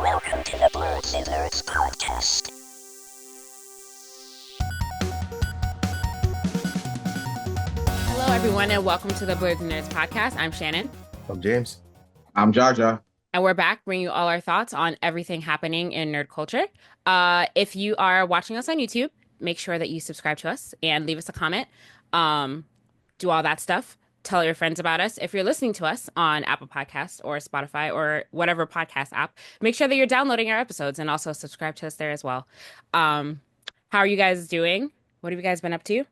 Welcome to the Blerdsnerds podcast. Hello, everyone, and welcome to the Blerdsnerds podcast. I'm Shannon. I'm James. I'm Jaja. And we're back bringing you all our thoughts on everything happening in nerd culture. If you are watching us on YouTube, make sure that you subscribe to us and leave us a comment. Do all that stuff. Tell your friends about us. If you're listening to us on Apple Podcasts or Spotify or whatever podcast app, make sure that you're downloading our episodes and also subscribe to us there as well. How are you guys doing? What have you guys been up to?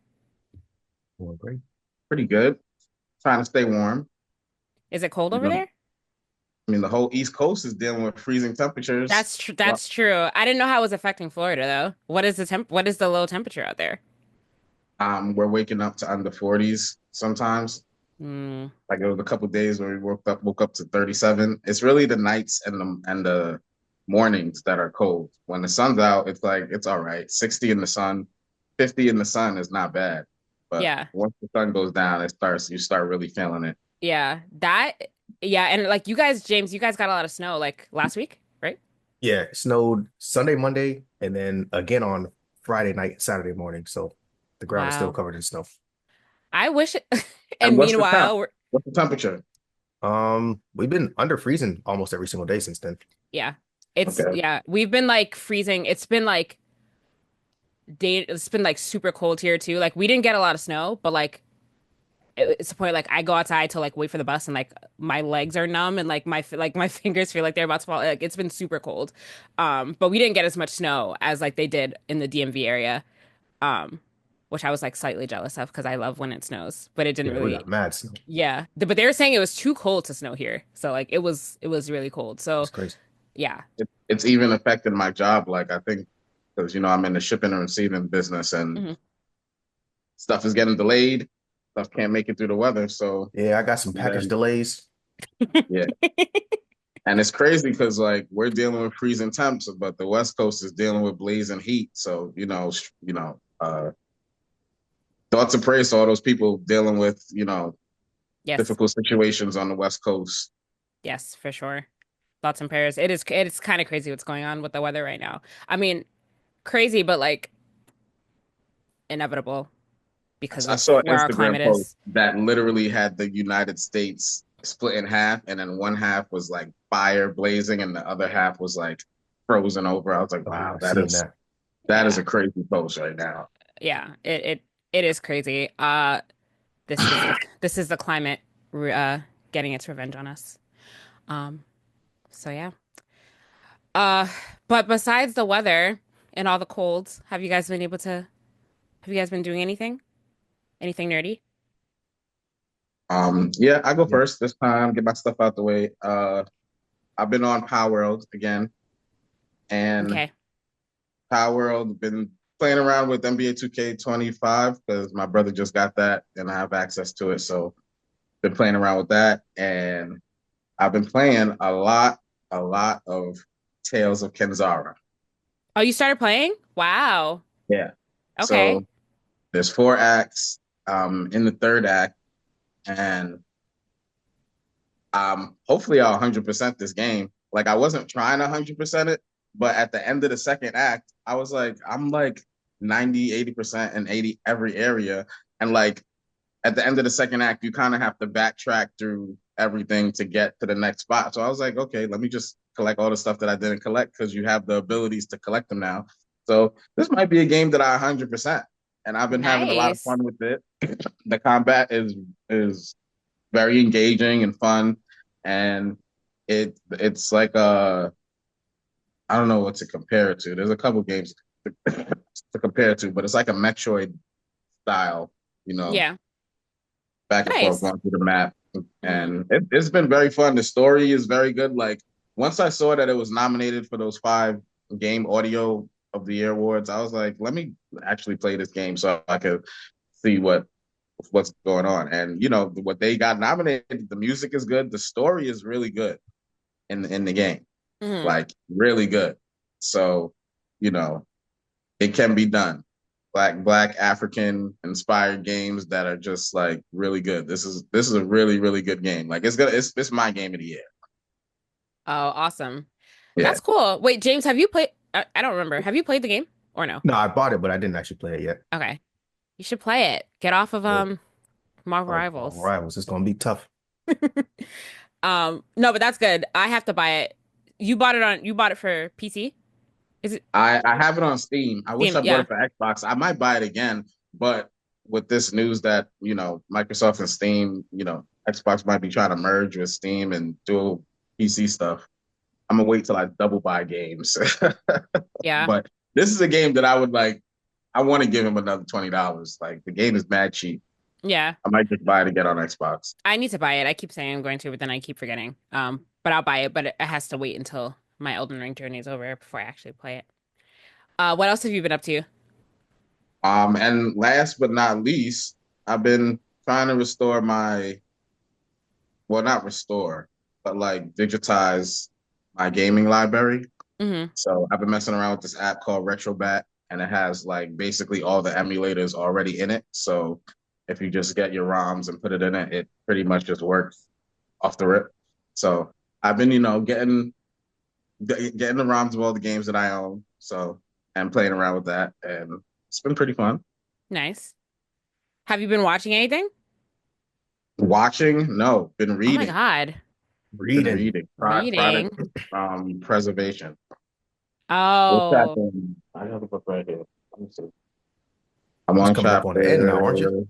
Well, great. Pretty good. Trying to stay warm. Is it cold over there? I mean, the whole East Coast is dealing with freezing temperatures. That's true. That's true. I didn't know how it was affecting Florida though. What is the low temperature out there? We're waking up to under 40s sometimes. Like it was a couple of days where we woke up to 37. It's really the nights and the mornings that are cold. When the sun's out, it's like it's all right. 60 in the sun, 50 in the sun is not bad. But Yeah. once the sun goes down, you start really feeling it. Yeah, and like you guys, James, you guys got a lot of snow like last week, right? Yeah, it snowed Sunday, Monday, and then again on Friday night, Saturday morning. So the ground is still Wow. covered in snow. I wish it, And and what's the meanwhile, What's the temperature? We've been under freezing almost every single day since then. yeah, Okay. we've been like freezing. It's been like super cold here too. Like we didn't get a lot of snow, but like it's the point like I go outside to like wait for the bus and like my legs are numb and like my fingers feel like they're about to fall. Like it's been super cold. But we didn't get as much snow as like they did in the DMV area. Which I was like slightly jealous of because I love when it snows, but it didn't Yeah, we really. got mad snow. Yeah, but they were saying it was too cold to snow here, so like it was really cold. So It's crazy. yeah, It's even affected my job. Like I think because I'm in the shipping and receiving business, and hmm stuff is getting delayed. Stuff can't make it through the weather. So Yeah, I got some package then, delays. yeah, and it's crazy because like we're dealing with freezing temps, but the West Coast is dealing with blazing heat. So thoughts and prayers to all those people dealing with yes, difficult situations on the West Coast. yes, for sure. Thoughts and prayers. It's kind of crazy what's going on with the weather right now. I mean, crazy, but like inevitable because I of saw an where our Instagram climate post is. that literally had the United States split in half, and then one half was like fire blazing, and the other half was like frozen over. I was like, Oh yeah, wow, I've seen that. that is Yeah, a crazy post right now. yeah. It is crazy. This is the climate getting its revenge on us. Um, so yeah. Uh, but besides the weather and all the colds, have you guys been doing anything? Anything nerdy? Yeah, I go Yeah. first this time. Get my stuff out the way. I've been on Power World again, and Okay. Power World been playing around with NBA 2K25 because my brother just got that, and I have access to it. So been playing around with that, and I've been playing a lot of Tales of Kenzara. Oh, you started playing? Wow. Yeah. Okay. So there's 4 acts. In the third act, and hopefully I'll 100% this game. Like I wasn't trying to 100% it, but at the end of the second act, I was like, I'm like 90, 80% and 80 every area. And like at the end of the second act, you kind of have to backtrack through everything to get to the next spot. So I was like, okay, let me just collect all the stuff that I didn't collect because you have the abilities to collect them now. So this might be a game that I 100%. And I've been having a lot of Nice. fun with it. The combat is very engaging and fun, and it's like I don't know what to compare it to. There's a couple games to compare it to, but it's like a Metroid style, you know, Yeah. back and forth Nice. going through the map, hmm and it's been very fun. The story is very good. Like once I saw that it was nominated for those 5 Game Audio of the Year awards, I was like, let me actually play this game so I could see what's going on. And what they got nominated, the music is good, the story is really good in the game, hmm like really good. So, you know, it can be done. Black African inspired games that are just like really good. This is a really really good game. Like it's my game of the year. Oh, awesome. Yeah. That's cool. Wait, James, have you played? I don't remember. Have you played the game or no? No, I bought it, but I didn't actually play it yet. Okay, you should play it. Get off of Yeah. Marvel Oh, Rivals. Rivals, it's gonna be tough. No, but that's good. I have to buy it. You bought it for PC? Is it I have it on Steam. I wish Steam? I bought Yeah. it for Xbox. I might buy it again, but with this news that, Microsoft and Steam, Xbox might be trying to merge with Steam and do PC stuff. I'm gonna wait till I double buy games. Yeah. But this is a game that I would like. I want to give him another $20. Like the game is mad cheap. Yeah. I might just buy it again on Xbox. I need to buy it. I keep saying I'm going to, but then I keep forgetting. But I'll buy it, but it has to wait until my Elden Ring journey is over before I actually play it. What else have you been up to? And last but not least, I've been trying to restore well, not restore, but like digitize my gaming library. Hmm. So I've been messing around with this app called Retrobat, and it has like basically all the emulators already in it. So if you just get your ROMs and put it in it, it pretty much just works off the rip. So I've been, getting the ROMs of all the games that I own. So and playing around with that, and it's been pretty fun. Nice. Have you been watching anything? Watching, no, been Oh my reading, God. been Reading. reading. Product Reading. preservation. What's Oh, happening? I have the book right here. Let me see. I'm It's on coming up on the end now, chapter aren't you?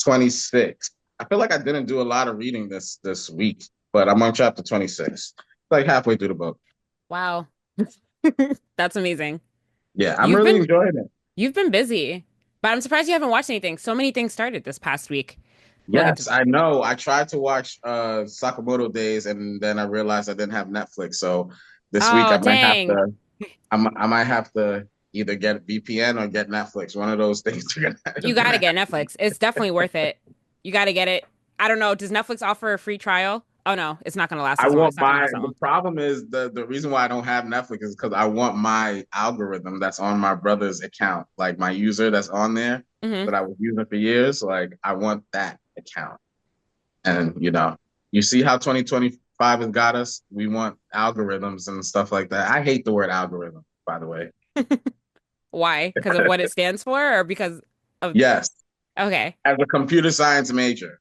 26. I feel like I didn't do a lot of reading this week, but I'm on chapter 26. Like halfway through the book. wow. That's amazing. Yeah, I'm You've really been enjoying it. you've been busy, but I'm surprised you haven't watched anything. So many things started this past week. We'll get to Yes, I know. I tried to watch Sakamoto Days, and then I realized I didn't have Netflix. So this week Oh, dang. I might have to either get VPN or get Netflix. One of those things You you're got to gonna get Netflix. It's definitely worth it. You got to get it. I don't know. Does Netflix offer a free trial? Oh no, it's not going to last I as long. want It's not going to my last that the long. problem is the reason why I don't have Netflix is because I want my algorithm that's on my brother's account, like my user that's on there Hmm. that I was using for years. Like I want that account. And you see how 2025 has got us? We want algorithms and stuff like that. I hate the word algorithm, by the way. Why? Because of what it stands for, or because of? Yes, Okay. as a computer science major,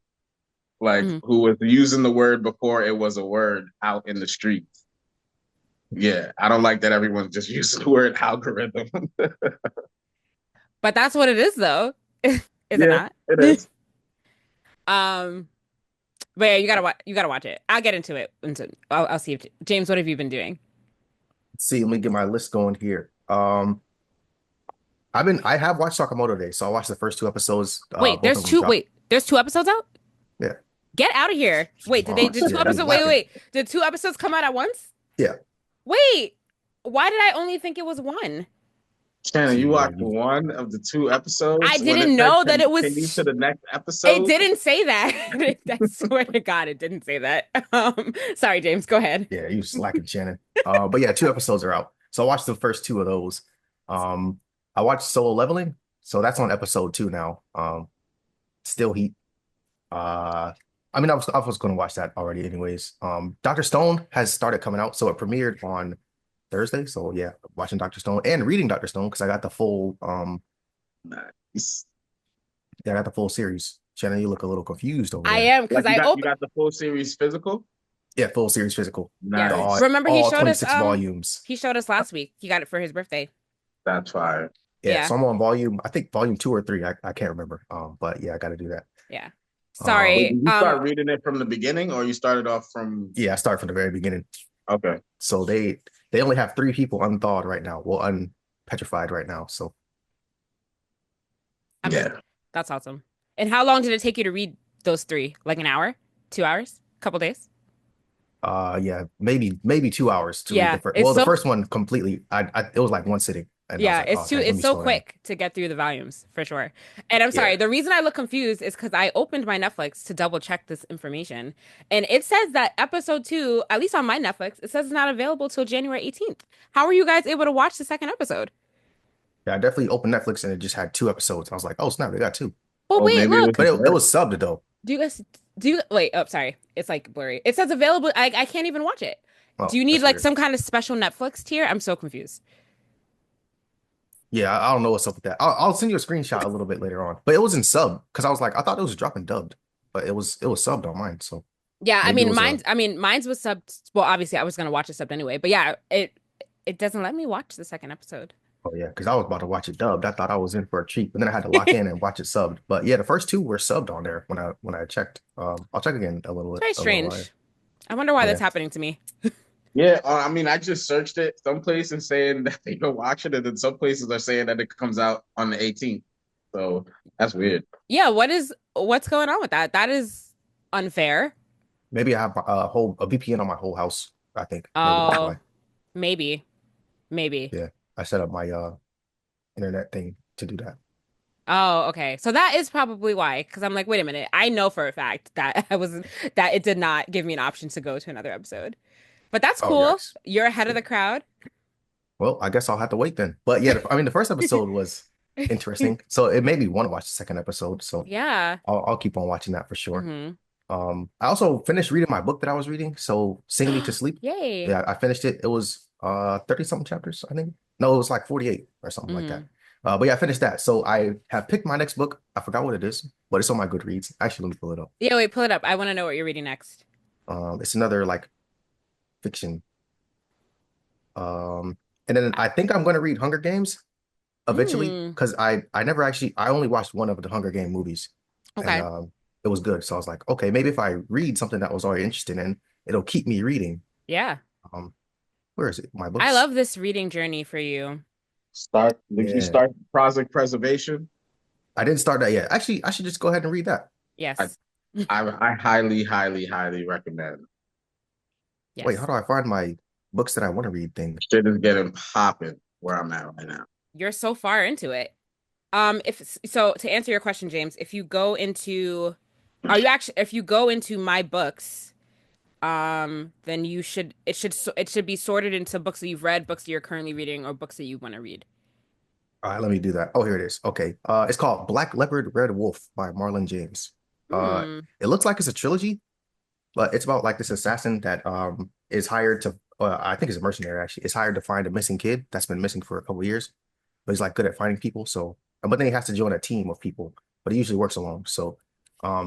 like Hmm. who was using the word before it was a word out in the streets. Yeah, I don't like that everyone's just using the word algorithm. But that's what it is, though. Is it Yeah, not? it is. Um. But yeah, you gotta watch it. I'll get into it. I'll see if James, what have you been doing? Let's see, let me get my list going here. I have watched Sakamoto Day, so I watched the first two episodes. Both of them dropped. Wait, there's two episodes out? Yeah. Get out of here. Wait, Oh did two Yeah, shit. you episodes lacking. Did two episodes come out at once? Yeah. Wait, why did I only think it was one? Shannon, See, you yeah, watched one of the two I episodes when it didn't said know that it continue to was the next it episode. didn't say that. I swear to God, it didn't say that. Sorry, James, go ahead. yeah, you slacking, Shannon. But yeah, two episodes are out. So I watched the first two of those. I watched Solo Leveling, so that's on episode two now. Still Heat. I mean, I was going to watch that already, anyways. Dr. Stone has started coming out, so it premiered on Thursday. So yeah, watching Dr. Stone and reading Dr. Stone because I got the full Nice. yeah, I got the full series. Shannon, you look a little confused over I there. am because Like you I got you opened. got the full series physical. Yeah, full series physical. Yes, All, Nice. remember all 26 volumes. he showed us last week. He got it for his birthday. That's fire. Yeah, Yeah, so I'm on I think volume two or three. I can't remember. But yeah, I got to do that. yeah. Wait, Sorry. did you start reading it from the beginning, or you started off from? Yeah, I start from the very beginning. Okay. So they only have three people unthawed right now. Well, unpetrified right now. So I'm Yeah. That's awesome. And how long did it take you to read those three? Like an hour? 2 hours? Couple days? yeah, maybe 2 hours to read Yeah, the first. it's Well, the so first one completely. It was like one sitting, and I was yeah, like, oh, dang, let it's me so slow down. quick to get through the volumes for sure. And I'm sorry, Yeah, the reason I look confused is because I opened my Netflix to double check this information, and it says that episode two, at least on my Netflix, it says it's not available till January 18th. How were you guys able to watch the second episode? yeah. I definitely opened Netflix and it just had two episodes. I was like, oh snap, they got two. Well, Oh, wait, maybe it was look. But a it glitch. was subbed though. Do you guys do you wait? Oh, sorry. It's like blurry. It says available. I can't even watch it. Oh, Do you need that's like weird. some kind of special Netflix tier? I'm so confused. Yeah, I don't know what's up with that. I'll send you a screenshot a little bit later on. But it was in sub because I was like, I thought it was dropping dubbed, but it was subbed on mine. So Yeah, maybe it was a mine's was subbed. Well, obviously I was gonna watch it subbed anyway, but yeah, it doesn't let me watch the second episode. oh yeah, because I was about to watch it dubbed. I thought I was in for a treat, but then I had to lock in and watch it subbed. But yeah, the first two were subbed on there when I checked. I'll check again It's very a little later. strange. I wonder why Yeah. that's happening to me. Yeah, I mean, I just searched it. Some places saying that they can watch it, and then some places are saying that it comes out on the 18th. So that's weird. Yeah, what's going on with that? That is unfair. Maybe I have a VPN on my whole house. I think maybe that's Oh, why. maybe. Maybe. Yeah, I set up my internet thing to do that. Oh, okay. So that is probably why, because I'm like, wait a minute. I know for a fact that that it did not give me an option to go to another episode. But that's Oh cool. yes. You're ahead of the crowd. Well, I guess I'll have to wait then. But yeah, I mean, the first episode was interesting, so it made me want to watch the second episode. So Yeah. I'll keep on watching that for sure. Hmm. I also finished reading my book that I was reading, so Sing Me to Sleep. Yay. Yeah, I finished it. It was 30 something chapters, I think. No, it was like 48 or something like that. Hmm. But yeah, I finished that. So I have picked my next book. I forgot what it is, but it's on my Goodreads. Actually, let me pull it up. Yeah, wait, pull it up. I want to know what you're reading next. It's another like fiction. And then I think I'm going to read Hunger Games eventually Hmm. because I only watched one of the Hunger Game movies, and Okay. it was good. So I was like, okay, maybe if I read something that I was already interested in, it'll keep me reading. Yeah. Um, where is it? My I books. love this reading journey for you. Did you Yeah, start Project Preservation? I didn't start that yet. Actually, I should just go ahead and read that. I, Yes. I highly, highly, highly recommend. Wait, how Yes. do I find my books that I want to read thing? Shit is getting popping where I'm at right now. You're so far into it. If so, to answer your question, James, if you go into, are you actually, if you go into my books, then it should be sorted into books that you've read, books that you're currently reading, or books that you want to read. All right, let me do that. Oh, here it is. Okay. It's called Black Leopard, Red Wolf by Marlon James. Uh, Hmm. it looks like it's a trilogy, but it's about like this assassin that is hired to I think he's a mercenary actually. Is hired to find a missing kid that's been missing for a couple of years, but he's like good at finding people. So, but then he has to join a team of people, but he usually works alone. So,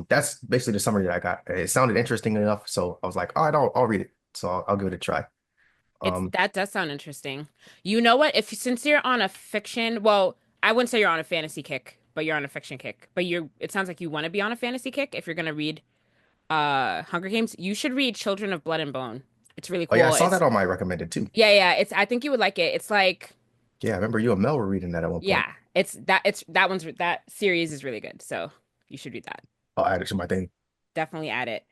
that's basically the summary that I got. It sounded interesting enough, so I was like, all right, I'll read it. So I'll give it a try. It's Um, that does sound interesting. You know what? If since you're on a fiction, well, I wouldn't say you're on a fantasy kick, but you're on a fiction kick. But it sounds like you want to be on a fantasy kick if you're gonna read Hunger Games. You should read Children of Blood and Bone. It's really oh yeah, I cool. saw that on my recommended too. Yeah, it's I think you would like it. It's like Yeah, I remember you and Mel were reading that at one point. yeah, that series is really good. So you should read that. I'll add it to my thing. Definitely add it.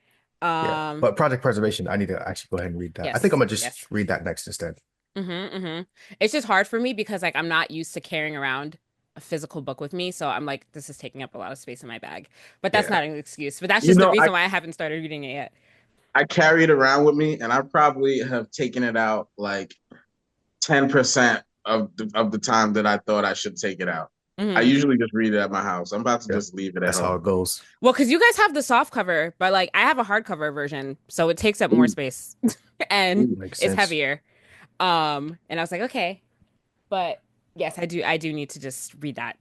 Yeah, Um, but Project Preservation, I need to actually go ahead and read that. I think I'm yes, gonna just yes. read that next instead. Mm-hmm. It's just hard for me because like I'm not used to carrying around a physical book with me, so I'm like, this is taking up a lot of space in my bag. But that's Yeah. not an excuse. But that's You just the know, I, reason why I haven't started reading it yet. I carry it around with me, and I probably have taken it out like 10% of the time that I thought I should take it out. I Hmm. usually just read it at my house. I'm about to Yeah, just leave it at that's how home. it goes. Well, because you guys have the soft cover, but like I have a hardcover version, so it takes up more Ooh, space and ooh. Makes it's sense. heavier. And I was like, okay, but yes, I do need to just read that.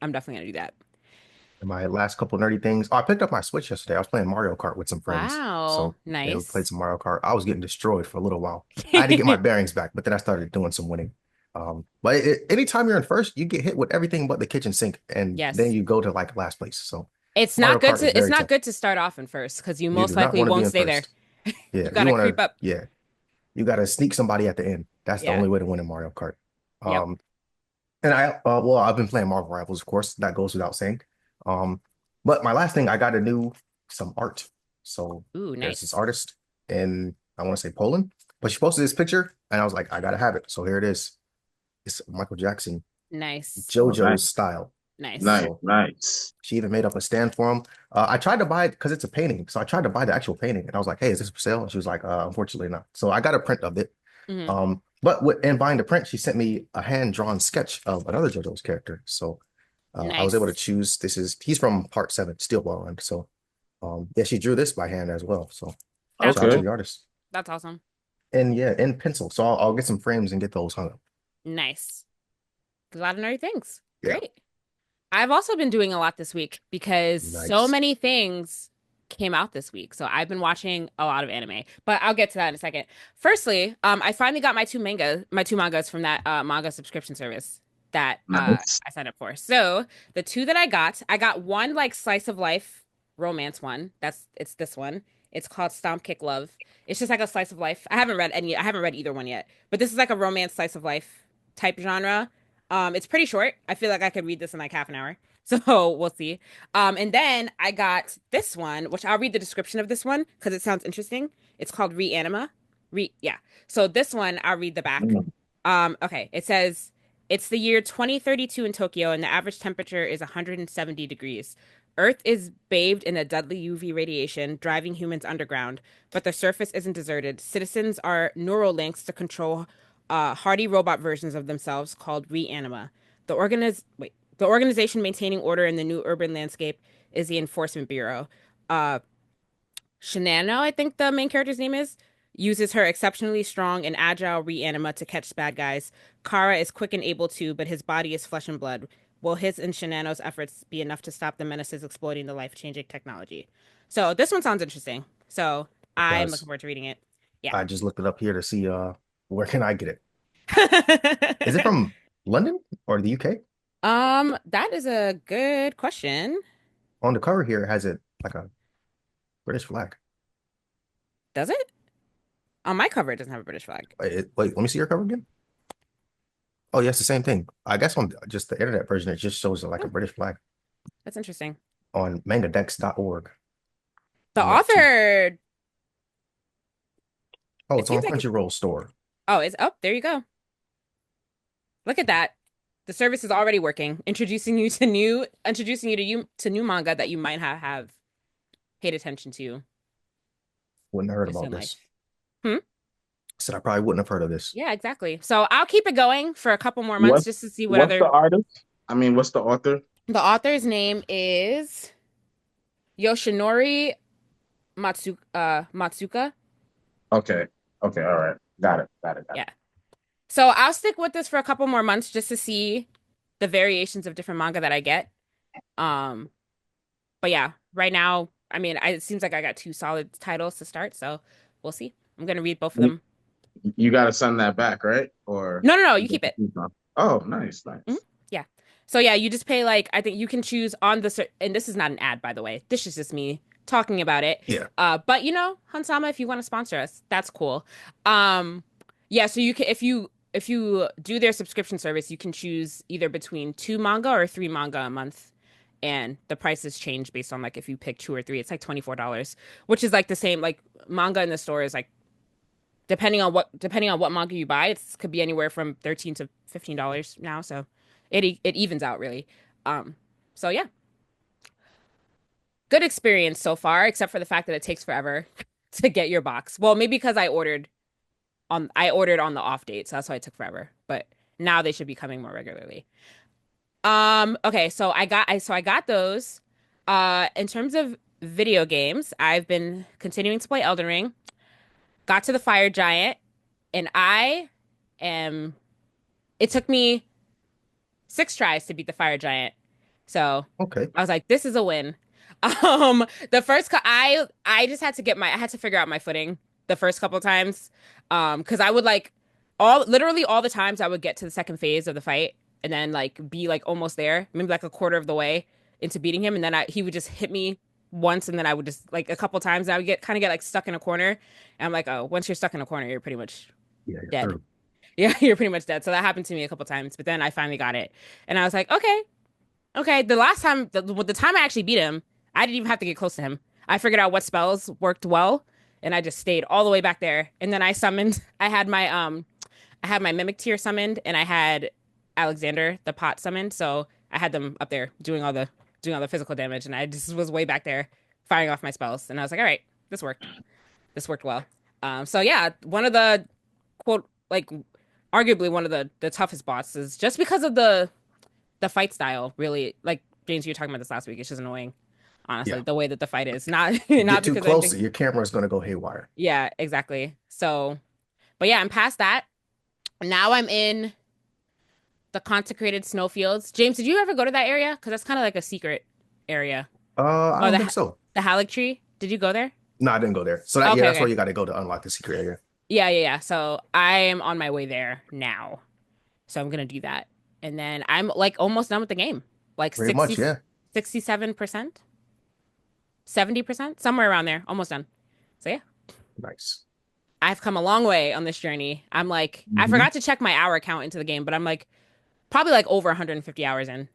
I'm definitely gonna do that. And my last couple nerdy things. Oh, I picked up my Switch yesterday. I was playing Mario Kart with some friends. Wow, So yeah, we played nice. some Mario Kart. I was getting destroyed for a little while. I had to get my bearings back, but then I started doing some winning. But anytime you're in first, you get hit with everything but the kitchen sink, and then Yes. you go to like last place. So It's Mario not good Kart is it's very not tough. good to start off in first because you You most do not likely want to be won't in stay there. first. Yeah, You you gotta want creep to. up. Yeah, you got to sneak somebody at the end. That's the Yeah. only way to win in Mario Kart. Yep. Um, and well, I've been playing Marvel Rivals, of course. That goes without saying. Um, but my last thing, I got some art. So Ooh, there's this nice. artist in, I want to say Poland, but she posted this picture, and I was like, I gotta have it. So here it is. It's Michael Jackson, Nice. Oh, nice, JoJo's style. Nice. nice, So nice. she even made up a stand for him. I tried to buy it because it's a painting. So I tried to buy the actual painting, and I was like, hey, is this for sale? And she was like, unfortunately not. So I got a print of it. Hmm. But in buying the print, she sent me a hand-drawn sketch of another JoJo's character. So I was able to Nice. choose. He's from Part 7, Steel Ball Run. So yeah, she drew this by hand as well. So shout out to Okay. Cool. the artist. That's awesome. and yeah, in pencil. So I'll get some frames and get those hung up. Nice. A lot of nerdy things. Yeah, Great. I've also been doing a lot this week because so nice. many things came out this week. So I've been watching a lot of anime, but I'll get to that in a second. Firstly, I finally got my two mangas from that manga subscription service that Nice. I signed up for. So the two that I got one like slice of life romance one. It's this one. It's called Stomp Kick Love. It's just like a slice of life. I haven't read either one yet, but this is like a romance slice of life type genre. It's pretty short. I feel like I could read this in like half an hour. So we'll see. And then I got this one, which I'll read the description of this one because it sounds interesting. It's called Reanima. Yeah. So this one, I'll read the back. Mm. Okay. It says it's the year 2032 in Tokyo, and the average temperature is 170 degrees. Earth is bathed in a deadly UV radiation, driving humans underground, but the surface isn't deserted. Citizens are neural links to control hardy robot versions of themselves called Reanima. The organization maintaining order in the new urban landscape is the Enforcement Bureau. Uh, Shannon, I think the main character's name is, uses her exceptionally strong and agile Reanima to catch bad guys. Kara is quick and able to, but his body is flesh and blood. Will his and Shanano's efforts be enough to stop the menaces exploiting the life-changing technology? So this one sounds interesting. So I'm looking Because forward to reading it. Yeah. I just looked it up here to see where can I get it? Is it from London or the UK? That is a good question. On the cover here, it has it like a British flag. Does it? On my cover, it doesn't have a British flag. Wait, let me see your cover again. Oh, yes, the same thing. I guess on just the internet version, it just shows like a Oh, British flag that's interesting. on mangadex.org. The You got two. author, Oh, it it's on seems like it, Crunchyroll store. oh, it's up. There you go. Look at that. The service is already working, introducing you to new manga that you might have paid attention to Wouldn't have heard just about in life. this. Hmm? Said I probably wouldn't have heard of this. Yeah, exactly. So I'll keep it going for a couple more months What just to see what what's the other. artist? I mean, what's the author? The author's name is Yoshinori Matsuka. Okay. Okay, all right. Got it. Got it. Got it. Yeah. So I'll stick with this for a couple more months just to see the variations of different manga that I get. Um, but yeah, right now, I mean, it seems like I got two solid titles to start, so we'll see. I'm gonna read both of You, them. you got to send that back, right? Or No, no, no, you keep it. oh, nice, Mhm. nice. Yeah. So yeah, you just pay like I think you can choose on and this is not an ad, by the way. This is just me talking about it. Yeah. But Hansama, if you want to sponsor us, that's cool. Um, yeah, so you can if you do their subscription service, you can choose either between two manga or three manga a month. And the prices change based on like if you pick two or three, it's like $24, which is like the same like manga in the store is like depending on what manga you buy, it could be anywhere from $13 to $15 now. So it evens out really. Um, so yeah, good experience so far, except for the fact that it takes forever to get your box. Well, maybe because I ordered on the off date, so that's why it took forever. But now they should be coming more regularly. Okay, so I got those. In terms of video games, I've been continuing to play Elden Ring. Got to the Fire Giant, and I am. It took me 6 tries to beat the Fire Giant. So Okay. I was like, this is a win. The I just had to I had to figure out my footing the first couple of times. Because I would like literally all the times I would get to the second phase of the fight and then like be like almost there, maybe like a quarter of the way into beating him, and then he would just hit me once, and then I would just like a couple times, and I would get like stuck in a corner. And I'm like, oh, once you're stuck in a corner, you're pretty much Yeah, you're dead. through. Yeah, you're pretty much dead. So that happened to me a couple times, but then I finally got it, and I was like, okay, okay. The last time, the time I actually beat him, I didn't even have to get close to him. I figured out what spells worked well, and I just stayed all the way back there. And then I summoned. I had my Mimic Tier summoned, and I had Alexander the Pot summoned. So I had them up there doing all the physical damage, and I just was way back there firing off my spells. And I was like, all right, this worked. This worked well. So yeah, one of the quote like arguably one of the toughest bosses just because of the fight style. Really, like James, you were talking about this last week. It's just annoying, honestly, Yeah. the way that the fight is. Not You not get too because close, anything. your camera is going to go haywire. Yeah, exactly. So But yeah, I'm past that. Now I'm in the consecrated snowfields. James, did you ever go to that area? Because that's kind of like a secret area. I Oh, don't think so. the Halleck Tree. Did you go there? No, I didn't go there. So Okay, that's where okay. you got to go to unlock the secret area. Yeah, yeah, yeah. So I am on my way there now. So I'm gonna do that. And then I'm like almost done with the game. Like Pretty much, yeah. 67%, 70%, somewhere around there. Almost done. So yeah. Nice. I've come a long way on this journey. I'm like, I Mhm. forgot to check my hour count into the game, but I'm like probably like over 150 hours in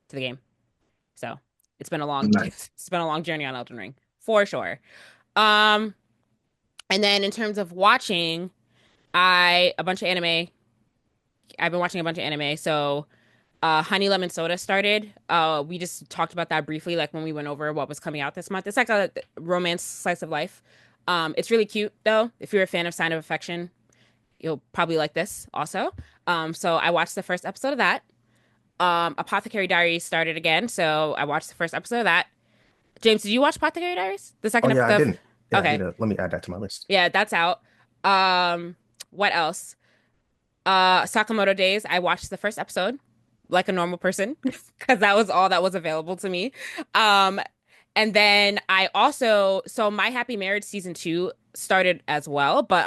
to the game. So it's been a long, Nice. it's been a long journey on Elden Ring for sure. Um, and then in terms of watching, a bunch of anime. I've been watching a bunch of anime. So, Honey Lemon Soda started. We just talked about that briefly, like when we went over what was coming out this month. It's like a romance slice of life. It's really cute though. If you're a fan of Sign of Affection, you'll probably like this also. So I watched the first episode of that. Apothecary Diaries started again, so I watched the first episode of that. James, did you watch Apothecary Diaries? The Oh second yeah, I episode? didn't. Yeah, I need Okay. to let me add that to my list. Yeah, that's out. What else? Sakamoto Days. I watched the first episode like a normal person because that was all that was available to me. Um, and then I also, so My Happy Marriage season two started as well, but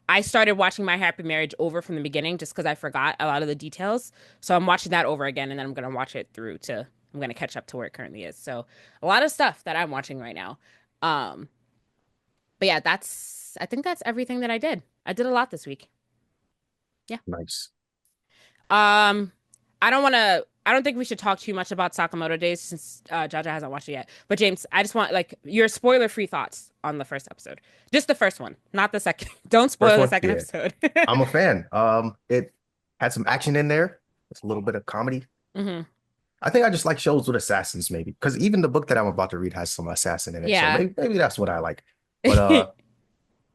I started watching My Happy Marriage over from the beginning just because I forgot a lot of the details. So I'm watching that over again, and then I'm gonna watch it through to I'm gonna catch up to where it currently is. So a lot of stuff that I'm watching right now. Um, but yeah, I think that's everything that I did. I did a lot this week. Yeah. Nice. Um, I don't think we should talk too much about Sakamoto Days since Jaja hasn't watched it yet. But James, I just want like your spoiler-free thoughts on the first episode. Just the first one, not the second. Don't First spoil the one, second yeah. episode. I'm a fan. It had some action in there. It's a little bit of comedy. hmm I think I just like shows with assassins, maybe, because even the book that I'm about to read has some assassin in it. So Yeah. maybe that's what I like. But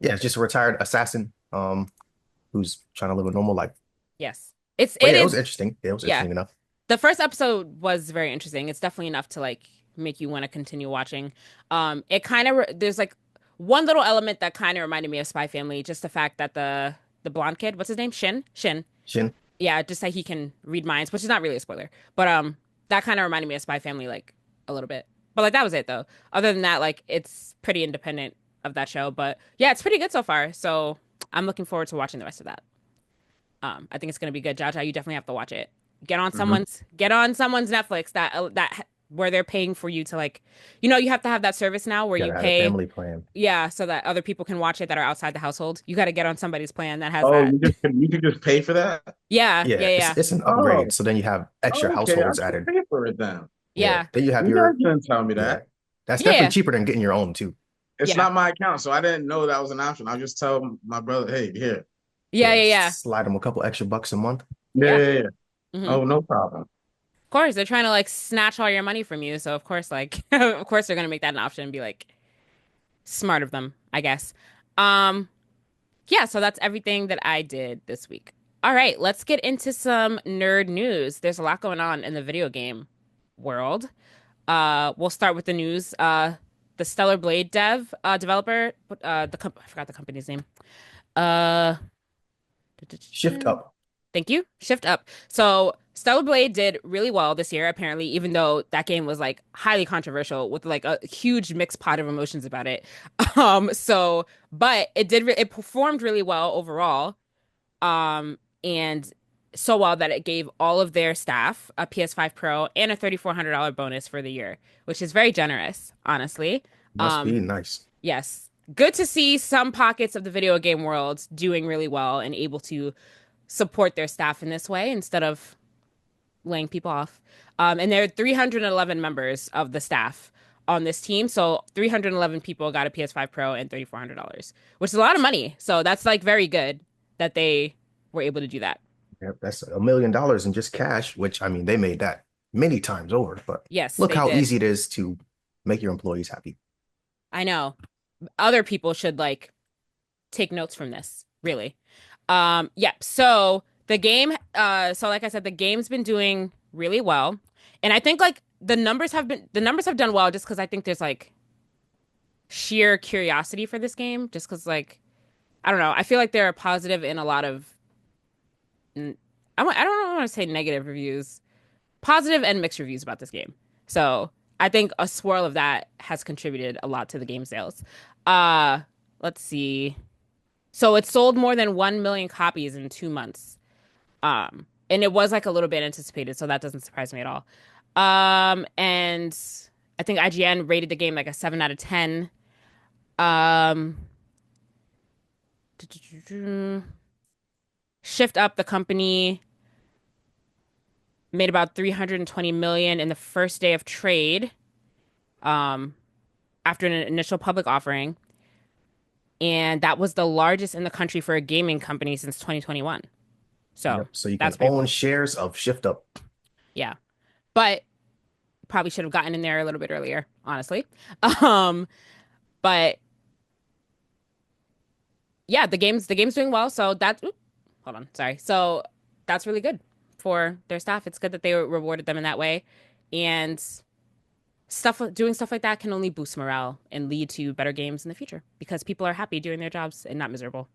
yeah, it's just a retired assassin who's trying to live a normal life. Yes. But It yeah, it was is. interesting. It was Yeah. interesting enough. The first episode was very interesting. It's definitely enough to like make you want to continue watching. It kind of there's like one little element that kind of reminded me of Spy Family, just the fact that the blonde kid, what's his name? Shin. Shin. Yeah, just that he can read minds, which is not really a spoiler. But that kind of reminded me of Spy Family like a little bit. But like that was it though. Other than that, like it's pretty independent of that show. But yeah, it's pretty good so far. So I'm looking forward to watching the rest of that. I think it's gonna be good. Jaja, you definitely have to watch it. Mhm. Get on someone's Netflix that where they're paying for you to like, you have to have that service now where you Gotta have a pay, family plan. yeah, so that other people can watch it that are outside the household. You got to get on somebody's plan that has Oh, that. you could just pay for that? Yeah, Yeah, yeah, yeah, it's an upgrade. Oh, So then you have extra okay. I households should added. pay for it then. Yeah. yeah, Then you have You guys your didn't tell me yeah. that. That's definitely yeah, cheaper than getting your own too. It's yeah, not my account, so I didn't know that was an option. I'll just tell my brother, hey, here. yeah, Yeah, yeah, yeah, slide them a couple extra bucks a month. Yeah, yeah. yeah, yeah. hmm Oh, no problem. Of course, they're trying to like snatch all your money from you. So of course, like, of course, they're gonna make that an option and be like smart of them, I guess. Um, yeah. So that's everything that I did this week. All right, let's get into some nerd news. There's a lot going on in the video game world. We'll start with the news. The Stellar Blade developer, I forgot the company's name. Uh, Shift up. Thank you. Shift up. So Stellar Blade did really well this year, apparently, even though that game was like highly controversial with like a huge mixed pot of emotions about it. But it performed really well overall. And so well that it gave all of their staff a PS5 Pro and a $3,400 bonus for the year, which is very generous, honestly. Must be Um, nice. yes. Good to see some pockets of the video game world doing really well and able to support their staff in this way instead of laying people off. And there are 311 members of the staff on this team. So 311 people got a PS5 Pro and $3,400, which is a lot of money. So that's like very good that they were able to do that. Yep, that's $1 million in just cash, which I mean they made that many times over, but Yes, look they how did. easy it is to make your employees happy. I know. Other people should like take notes from this, really. Yep. So the game, so like I said, the game's been doing really well. And I think like the numbers have done well just because I think there's like sheer curiosity for this game, just because like I don't know. I feel like they're positive in a lot of I don't want to say negative reviews, positive and mixed reviews about this game. So I think a swirl of that has contributed a lot to the game sales. Uh, let's see. So it sold more than 1 million copies in 2 months. And it was like a little bit anticipated, so that doesn't surprise me at all. And I think IGN rated the game like a 7 out of 10. Um, Shift Up, the company, made about 320 million in the first day of trade, um, after an initial public offering, and that was the largest in the country for a gaming company since 2021. So Yep. So you can that's pretty own cool. shares of Shift Up. Yeah, but probably should have gotten in there a little bit earlier, honestly. Um, but yeah, the game's doing well. So that's hold on, sorry. So that's really good for their staff. It's good that they rewarded them in that way, and doing stuff like that can only boost morale and lead to better games in the future because people are happy doing their jobs and not miserable.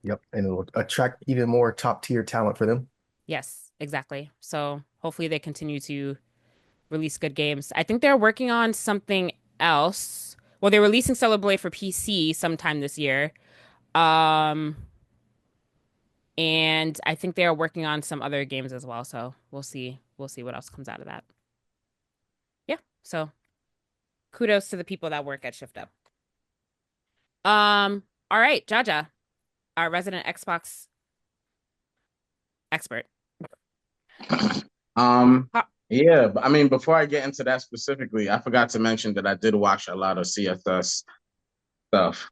Yep. And it'll attract even more top tier talent for them. Yes, exactly. So hopefully they continue to release good games. I think they're working on something else. Well, they're releasing Stellar Blade for PC sometime this year. Um, and I think they are working on some other games as well. So we'll see. We'll see what else comes out of that. Yeah. So kudos to the people that work at Shift Up. All right, Jaja, our resident Xbox expert. Ho- Yeah, but I mean, before I get into that specifically, I forgot to mention that I did watch a lot of CFS stuff.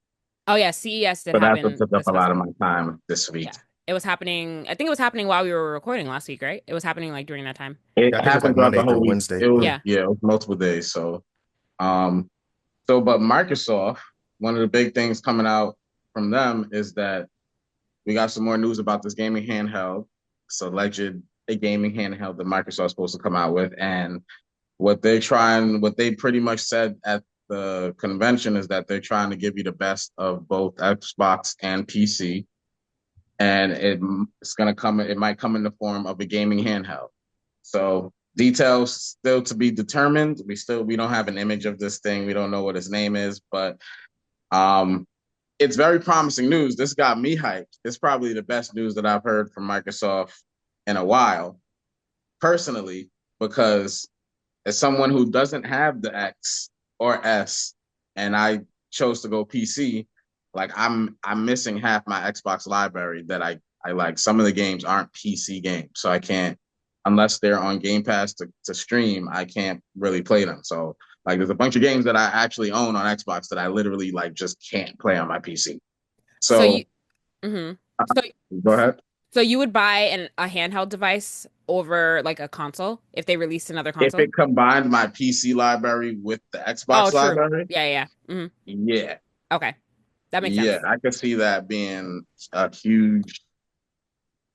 Oh yeah, CES did So that's what happen took up this a past lot of week. my time this week. Yeah. It was happening. I think it was happening while we were recording last week, right? It was happening like during that time. It Yeah, I think it was like happened throughout the Monday whole through week. Wednesday. It was Yeah. Yeah. yeah, it was multiple days. Um, but Microsoft, one of the big things coming out from them is that we got some more news about this gaming handheld. It's alleged a gaming handheld that Microsoft's supposed to come out with, and what they pretty much said at the convention is that they're trying to give you the best of both Xbox and PC, and it might come in the form of a gaming handheld. So details still to be determined. We don't have an image of this thing. We don't know what its name is, but um, it's very promising news. This got me hyped. It's probably the best news that I've heard from Microsoft in a while, personally, because as someone who doesn't have the X or S, and I chose to go PC, like I'm missing half my Xbox library that I like. Some of the games aren't PC games, so I can't, unless they're on Game Pass to stream, I can't really play them. So like there's a bunch of games that I actually own on Xbox that I literally like just can't play on my PC. So So you, hmm So go ahead. so you would buy a handheld device over like a console if they released another If console? it combined my PC library with the Oh, Xbox true. library, Yeah, yeah. yeah, Okay. That makes yeah, sense. I could see that being a huge.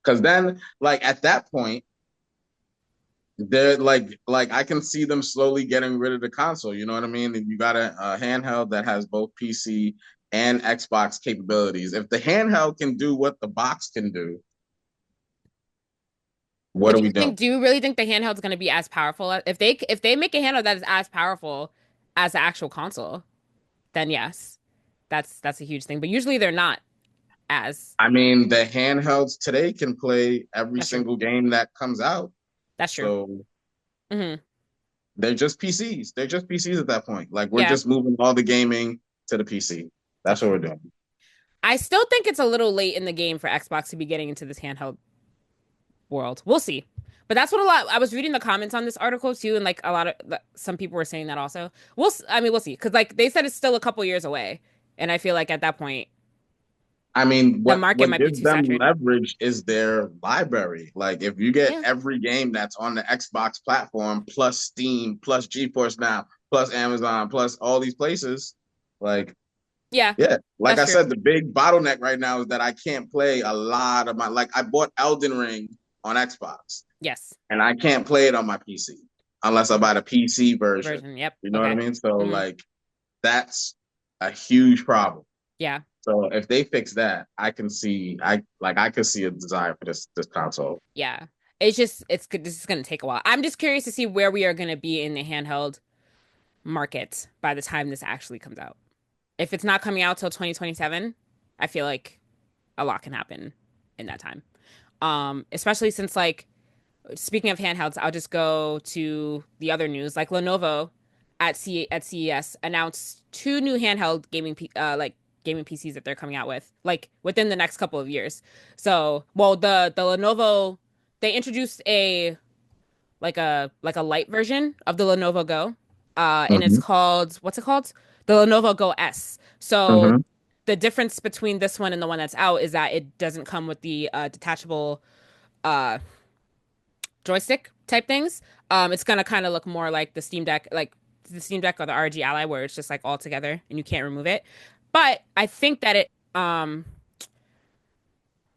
Because then, like at that point, they're like I can see them slowly getting rid of the console. You know what I mean? And you got a handheld that has both PC and Xbox capabilities. If the handheld can do what the box can do, what But are we doing? do you really think the handheld's going to be as powerful if they make a handheld that is as powerful as the actual console, then yes. That's a huge thing. But usually they're not as I mean, the handhelds today can play every that's true. single game that comes out. That's true. So hmm they're just PCs. They're just PCs at that point. Like we're Yeah, just moving all the gaming to the PC. That's that's what we're true. doing. I still think it's a little late in the game for Xbox to be getting into this handheld world. We'll see. But that's what a lot. I was reading the comments on this article too, and like a lot of some people were saying that also. I mean, we'll see, because like they said it's still a couple years away, and I feel like at that point I mean, the what market what might be gives too them saturated. leverage is their library. Like if you get Yeah, every game that's on the Xbox platform, plus Steam, plus GeForce Now, plus Amazon, plus all these places, like yeah, yeah, like that's I true. said, the big bottleneck right now is that I can't play a lot of my like I bought Elden Ring on Xbox Yes. and I can't play it on my PC unless I Mhm. buy the PC version. Version. Yep. You know what I Okay. mean? So hmm like that's a huge problem. Yeah. So if they fix that, I could see a desire for this console. Yeah. It's just it's good. This is gonna take a while. I'm just curious to see where we are gonna be in the handheld market by the time this actually comes out. If it's not coming out till 2027, I feel like a lot can happen in that time. Especially since like speaking of handhelds, I'll just go to the other news. Like Lenovo at CES announced two new handheld gaming PCs that they're coming out with like within the next couple of years. So, well, the Lenovo they introduced a light version of the Lenovo Go. And it's Mm-hmm. called what's it called? The Lenovo Go S. So Mm-hmm. the difference between this one and the one that's out is that it doesn't come with the detachable uh joystick type things. It's gonna kind of look more like the Steam Deck or the RG Ally, where it's just like all together and you can't remove it. But I think that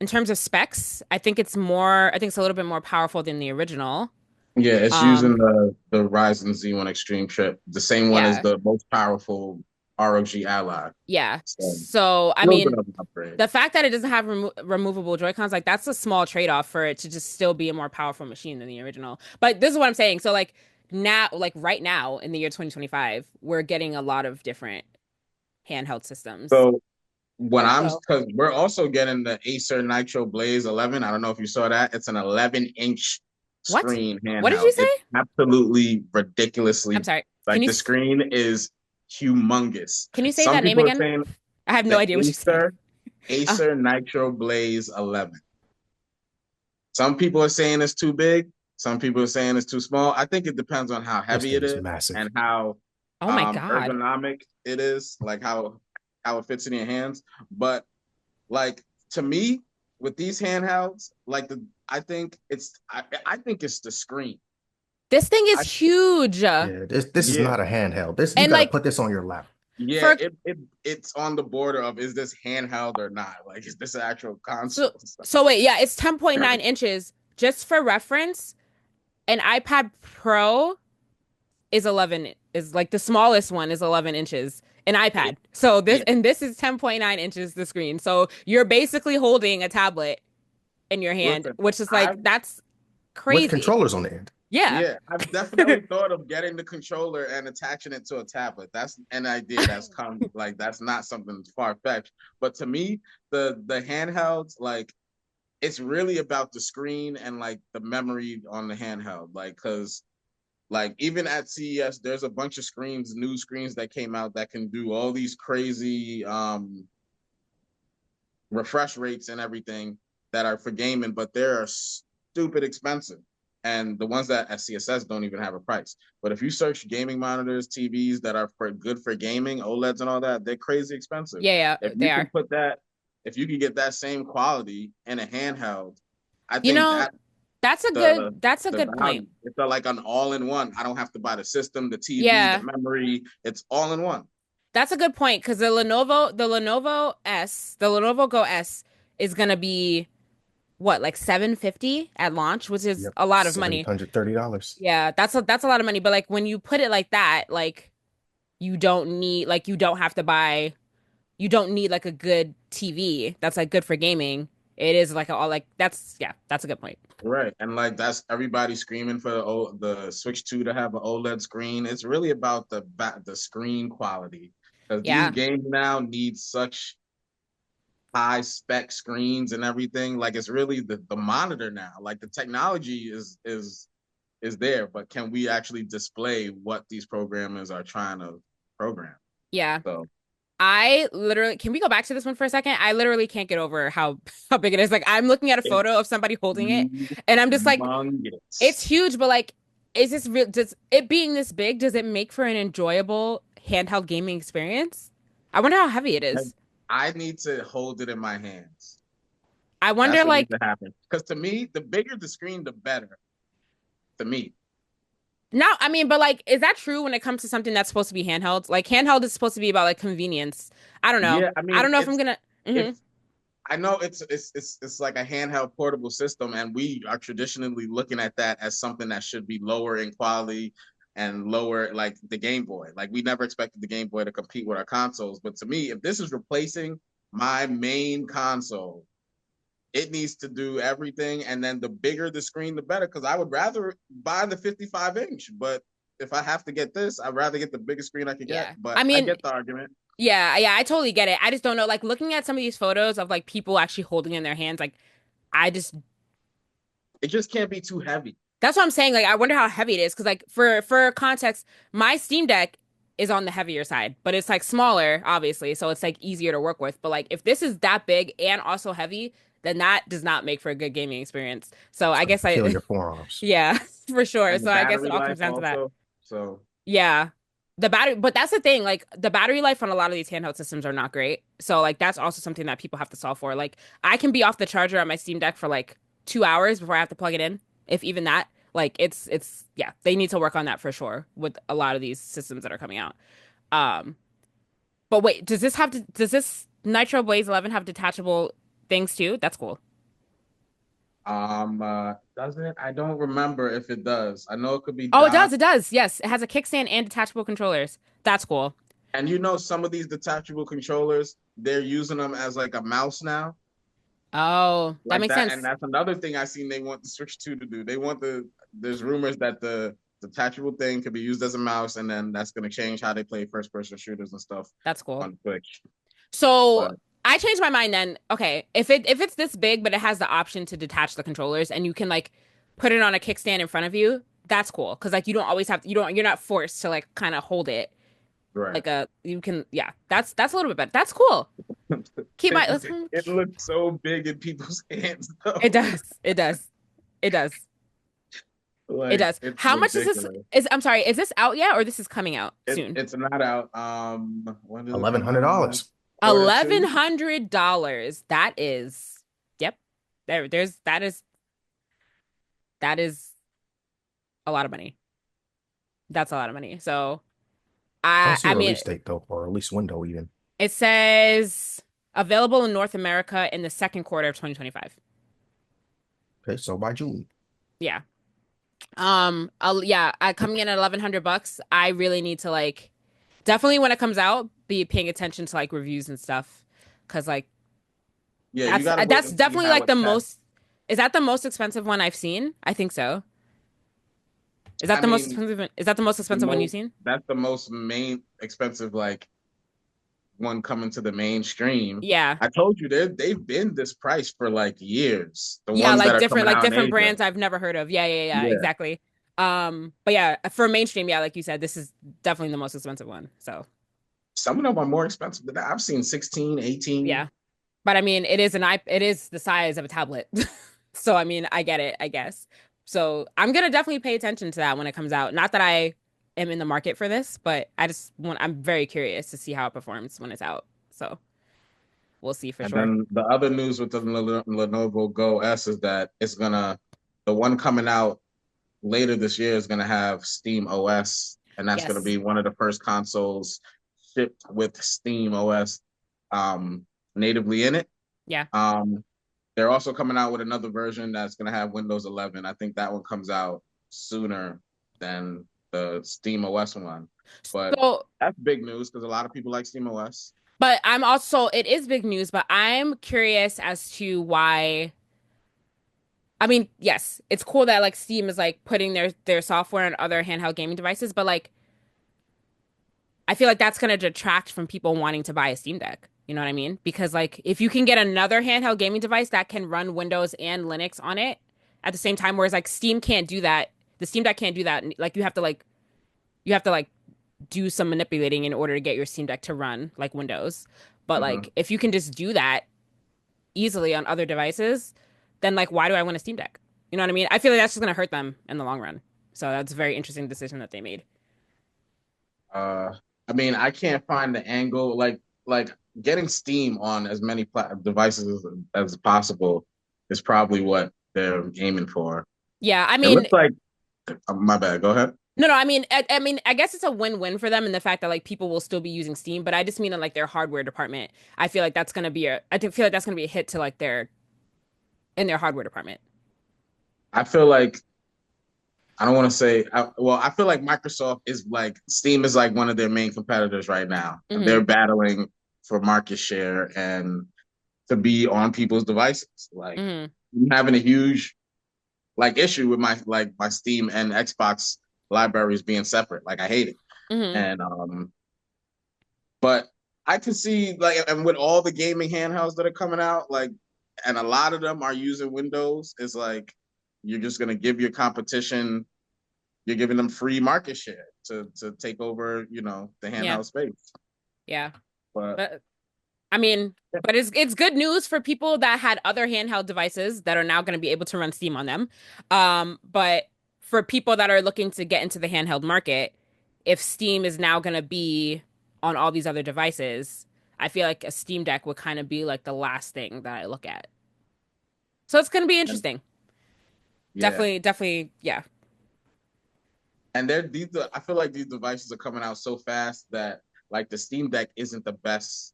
in terms of specs, I think it's a little bit more powerful than the original. Yeah, it's Um, using the Ryzen Z1 Extreme chip, the same one as yeah, the most powerful ROG Ally. yeah. So So a I little bit mean, of an upgrade. the fact that it doesn't have removable Joy-Cons, like that's a small trade-off for it to just still be a more powerful machine than the original. But this is what I'm saying. So like now, like right now in the year 2025, we're getting a lot of different handheld systems. So So because we're also getting the Acer Nitro Blaze 11. I don't know if you saw that. It's an 11-inch what? screen What did you handheld. It's say? absolutely I'm ridiculously sorry. Can like you the screen is humongous. can you say Some that name people are again? saying I have no the idea what you said. Uh, Acer Nitro Blaze 11. Some people are saying it's too big. Some people are saying it's too small. I think it depends on how This heavy thing it is is massive. and how oh my God. ergonomic it is, like how it fits in your hands. But like to me, with these handhelds, I think it's the screen. This thing is I huge. Yeah, this is Yeah. not a handheld. This you And got to like put this on your lap. Yeah, for it's on the border of is this handheld or not? Like, is this an actual so console? so wait, yeah, it's 10.9 inches. Just for reference, an iPad Pro is like the smallest one is 11 inches. An iPad. So Yeah, this is 10.9 inches the screen. So you're basically holding a tablet in your hand, listen, which is like I've that's With crazy. controllers on the end. Yeah. Yeah, I've definitely thought of getting the controller and attaching it to a tablet. That's an idea that's come like that's not something far fetched. But to me, the handhelds, like it's really about the screen and like the memory on the handheld. Like, cause like even at CES, there's a bunch of new screens that came out that can do all these crazy refresh rates and everything that are for gaming, but they're stupid expensive. And the ones that at CSS don't even have a price. But if you search gaming monitors, TVs that are good for gaming, OLEDs and all that, they're crazy expensive. Yeah, yeah, If they you can are. put that, if you can get that same quality in a handheld, I You think know, that the that's a the good point. value. It's like an all-in-one. I don't have to buy the system, the TV, the Yeah. memory. It's all in one. That's a good point because the Lenovo Go S is gonna be what, like 750 at launch, which is Yep, a lot of money. $730. Yeah, that's a lot of money. But like when you put it like that, like you don't need like a good TV that's like good for gaming. It is like all like that's a good point. Right. And like that's everybody screaming for the Switch 2 to have an OLED screen. It's really about the screen quality. Because these Yeah. games now need such high spec screens and everything. Like it's really the monitor now. Like the technology is there, but can we actually display what these programmers are trying to program? Yeah. So I literally, can we go back to this one for a second? I literally can't get over how big it is. Like I'm looking at a it's photo of somebody holding it and I'm just like, it's humongous. huge, but like, is this real? Does it being this big, does it make for an enjoyable handheld gaming experience? I wonder how heavy it Like, is. I need to hold it in my hands. I That's wonder what needs like, to happen. Because to me, the bigger the screen, the better. To me, now, I mean, but like, is that true when it comes to something that's supposed to be handheld? Like handheld is supposed to be about like convenience. I don't know. yeah. I I mean, don't know if I'm gonna, if mhm. I know it's like a handheld portable system, and we are traditionally looking at that as something that should be lower in quality and lower like the Game Boy. Like we never expected the Game Boy to compete with our consoles, but to me, if this is replacing my main console. It needs to do everything, and then the bigger the screen, the better. Because I would rather buy the 55-inch, but if I have to get this, I'd rather get the biggest screen I could get. Yeah. But I I mean, get the argument. yeah, I totally get it. I just don't know. Like looking at some of these photos of like people actually holding it in their hands, like I just It just can't be too heavy. that's what I'm saying. Like I wonder how heavy it is because like for context, my Steam Deck is on the heavier side, but it's like smaller, obviously, so it's like easier to work with. But like if this is that big and also heavy, then that does not make for a good gaming experience. So It's I gonna guess kill I your forearms. yeah, for sure. And the So I guess it battery all life comes down to that. also. So Yeah. The battery, but that's the thing, like the battery life on a lot of these handheld systems are not great. So like that's also something that people have to solve for. Like I can be off the charger on my Steam Deck for like 2 hours before I have to plug it in, if even that. Like it's yeah, they need to work on that for sure with a lot of these systems that are coming out. Um, but wait, does this Nitro Blaze 11 have detachable things too? That's cool. does it? I don't remember if it does. I know it could be Oh, it does, docked. it does. Yes, it has a kickstand and detachable controllers. That's cool. And some of these detachable controllers, they're using them as like a mouse now. Oh, that Like makes that, and sense. that's another thing I seen they want the Switch 2 to do. They want there's rumors that the detachable thing could be used as a mouse, and then that's gonna change how they play first person shooters and stuff That's cool. on Switch. So But I changed my mind then. Okay, if it's this big, but it has the option to detach the controllers and you can like put it on a kickstand in front of you, that's cool. Because like you don't always have you're not forced to like kind of hold it right. like a you can yeah. That's a little bit better. That's cool. Keep my let's, It looks so big in people's hands it though. does. It does. It does. It Like does. it's How much is this? ridiculous. Is I'm sorry, is this out yet or this is coming out soon? It's not out. When does it Eleven come hundred out? dollars. Quarter Eleven two. hundred dollars. That is yep. There's that is a lot of money. That's a lot of money. So I don't see I a mean release date though, or release window even. it says available in North America in the second quarter of 2025. Okay, so by June. Yeah. Yeah, coming in at 1100 bucks. I really need to like definitely when it comes out be paying attention to like reviews and stuff cuz like Yeah, you gotta wait that's and see definitely how like it the tests. most is that the most expensive one I've seen? I think so. Is that I the most mean, expensive is that the most the expensive one you've most seen? that's the most main expensive like one coming to the mainstream. Yeah. I told you they've been this price for like years. The Yeah, ones that are coming like out in different Asia. brands I've never heard of. Yeah, Yeah. exactly. But yeah, for mainstream, yeah, like you said, this is definitely the most expensive one. So, Some of them are more expensive than that. I've seen 16, 18. yeah. But I mean, it is the size of a tablet. So, I mean, I get it, I guess. So, I'm gonna definitely pay attention to that when it comes out. Not that I am in the market for this, but I'm very curious to see how it performs when it's out. So, we'll see for And sure. then the other news with the Lenovo Go S is that the one coming out later this year is gonna have Steam OS, and that's gonna Yes. be one of the first consoles shipped with Steam OS um, natively in it. Yeah. Um, they're also coming out with another version that's gonna have Windows 11. I think that one comes out sooner than the Steam OS one, but So, that's big news because a lot of people like Steam OS. but I'm also, it is big news, but I'm curious as to why. I mean, yes, it's cool that like Steam is like putting their software on other handheld gaming devices, but like I feel like that's gonna detract from people wanting to buy a Steam Deck. You know what I mean? Because like if you can get another handheld gaming device that can run Windows and Linux on it at the same time, whereas like Steam can't do that, the Steam Deck can't do that. Like you have to like do some manipulating in order to get your Steam Deck to run like Windows. But Mhm. like if you can just do that easily on other devices, then like why do I want a Steam Deck? You know what I mean? I feel like that's just gonna hurt them in the long run. So that's a very interesting decision that they made. Uh, I mean, I can't find the angle like getting Steam on as many devices as possible is probably what they're aiming for. Yeah, I It mean, looks like my bad. Go ahead. no, I mean, I guess it's a win-win for them in the fact that like people will still be using Steam, but I just mean in like their hardware department. I feel like that's gonna be feel like that's gonna be a hit to like in their hardware department. I feel like I don't want to say well, I feel like Microsoft is like Steam is like one of their main competitors right now. Hmm. They're battling for market share and to be on people's devices. Like Hmm. I'm having a huge like issue with my Steam and Xbox libraries being separate. Like I hate it. Hmm. And but I can see like and with all the gaming handhelds that are coming out, like and a lot of them are using Windows, it's like you're just gonna give your competition, you're giving them free market share to take over, the Yeah. handheld space. Yeah. But But I mean, but it's good news for people that had other handheld devices that are now going to be able to run Steam on them. But for people that are looking to get into the handheld market, if Steam is now going to be on all these other devices, I feel like a Steam Deck would kind of be like the last thing that I look at. So it's going to be and, interesting. yeah. Definitely, definitely, yeah. And I feel like these devices are coming out so fast that like the Steam Deck isn't the best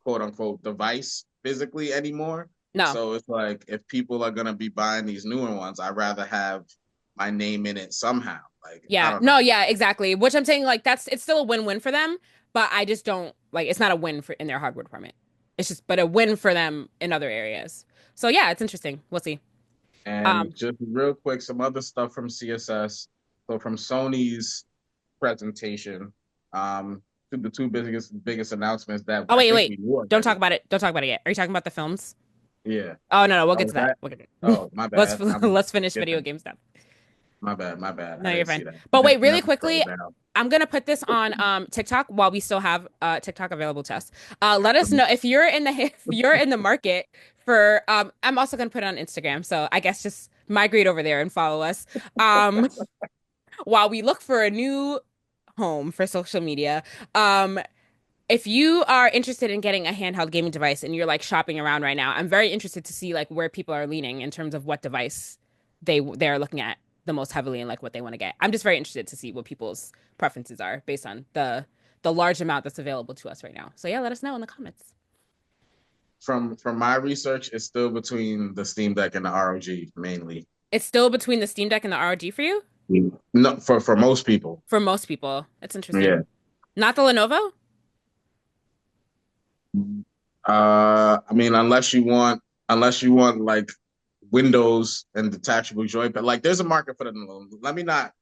quote unquote device physically anymore. No. So it's like if people are gonna be buying these newer ones, I'd rather have my name in it somehow. Like I Yeah. don't know. No, yeah, exactly. Which I'm saying like it's still a win-win for them, but I just don't like it's not a win for in their hardware department. It's just but a win for them in other areas. So yeah, it's interesting. We'll see. And Um just real quick, some other stuff from CSS. So from Sony's presentation, the two biggest announcements that oh I wait, think wait. we knew Don't talk already. about it. Don't talk about it yet. Are you talking about the films? Yeah. Oh no, no, we'll Oh, get was to that. that? We'll get to Oh, my Let's bad. I'm let's finish video skipping. game stuff. My bad. No, I you're didn't fine. see that. But wait, really Never scroll quickly, down. I'm gonna put this on TikTok while we still have TikTok available to us. Let us know if you're in the if you're in the market for I'm also gonna put it on Instagram, so I guess just migrate over there and follow us. Um while we look for a new home for social media. Um if you are interested in getting a handheld gaming device and you're like shopping around right now, I'm very interested to see like where people are leaning in terms of what device they're looking at the most heavily and like what they want to get. I'm just very interested to see what people's preferences are based on the large amount that's available to us right now. So yeah, let us know in the comments. From my research, it's still between the Steam Deck and the ROG mainly. It's still between the Steam Deck and the ROG for you? No, for most people. For most people. It's interesting. Yeah. Not the Lenovo? I mean, unless you want like Windows and detachable joypad, like there's a market for the Lenovo. Let me not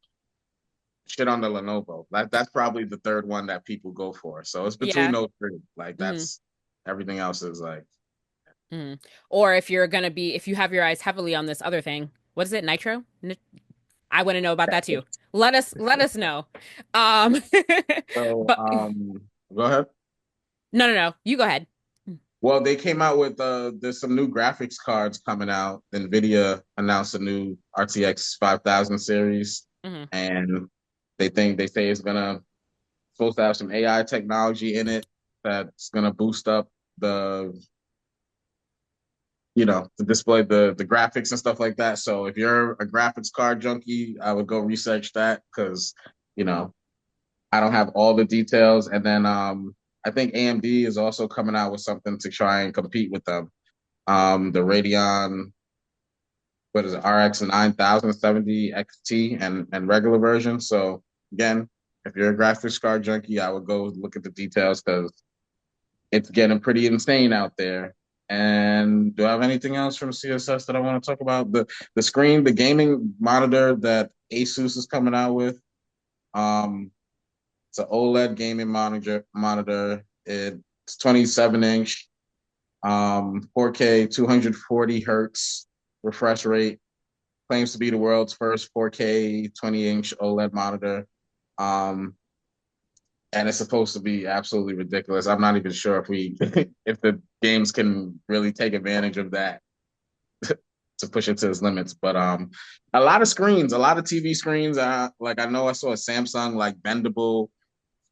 shit on the Lenovo. That's probably the third one that people go for. So it's between Yeah. those three. Like Hmm. that's everything else is like Hmm. Or if you're gonna be if you have your eyes heavily on this other thing, what is it? Nitro? I want to know about that too. Let us know. Um, so. but Go ahead. no, no, no. You go ahead. Well, they came out with there's some new graphics cards coming out. NVIDIA announced a new RTX 5000 series, Hmm. and they say it's gonna supposed to have some AI technology in it that's gonna boost up the to display the graphics and stuff like that. So if you're a graphics card junkie, I would go research that because you know I don't have all the details. And then I think AMD is also coming out with something to try and compete with them. The Radeon, what is it, RX 9070 XT and regular version. So again, if you're a graphics card junkie, I would go look at the details because it's getting pretty insane out there. And do I have anything else from CSS that I want to talk about? The screen, the gaming monitor that Asus is coming out with. Um, it's an OLED gaming monitor. It's 27-inch, 4K, 240 hertz refresh rate. Claims to be the world's first 4K 20-inch OLED monitor. Um, and it's supposed to be absolutely ridiculous. I'm not even sure if we if the games can really take advantage of that to push it to its limits. But a lot of screens, a lot of TV screens. Like I know I saw a Samsung like bendable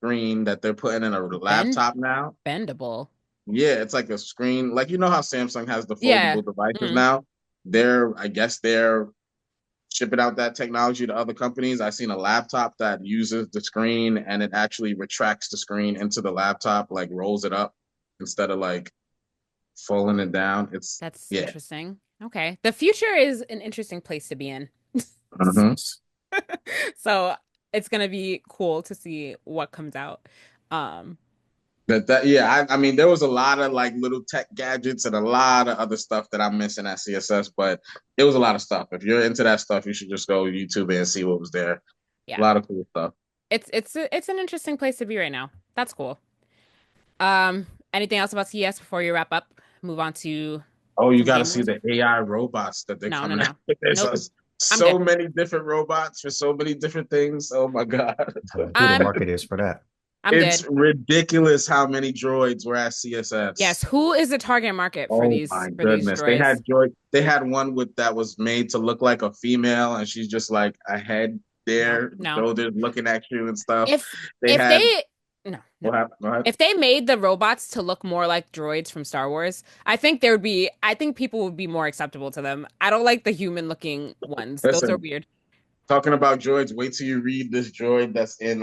screen that they're putting in a Bend laptop now. bendable. Yeah, it's like a screen. Like you know how Samsung has the Yeah. foldable devices Mm. now. I guess they're shipping out that technology to other companies. I've seen a laptop that uses the screen and it actually retracts the screen into the laptop, like rolls it up instead of like folding it down. It's That's yeah. interesting. Okay. The future is an interesting place to be in. Mhm. So it's gonna be cool to see what comes out. Um, Yeah, I mean there was a lot of like little tech gadgets and a lot of other stuff that I'm missing at CSS, but it was a lot of stuff. If you're into that stuff, you should just go YouTube and see what was there. A Yeah. lot of cool stuff. It's an interesting place to be right now. That's cool. Anything else about CES before you wrap up? Move on to Oh, you some got to game see awards? the AI robots that they're No, no, coming out no. with. There's Nope. I'm so good. many different robots for so many different things. Oh my God. Who the I'm market is for that. I'm It's good. ridiculous how many droids were at CSS. Yes, who is the target market Oh my for these goodness. droids? They had one with that was made to look like a female and she's just like a head No, there, no. shoulders looking at you and stuff. If They if had they no, no. what happened? Go ahead. If they made the robots to look more like droids from Star Wars, I think people would be more acceptable to them. I don't like the human looking ones. Those are Listen, weird. talking about droids, wait till you read this droid that's in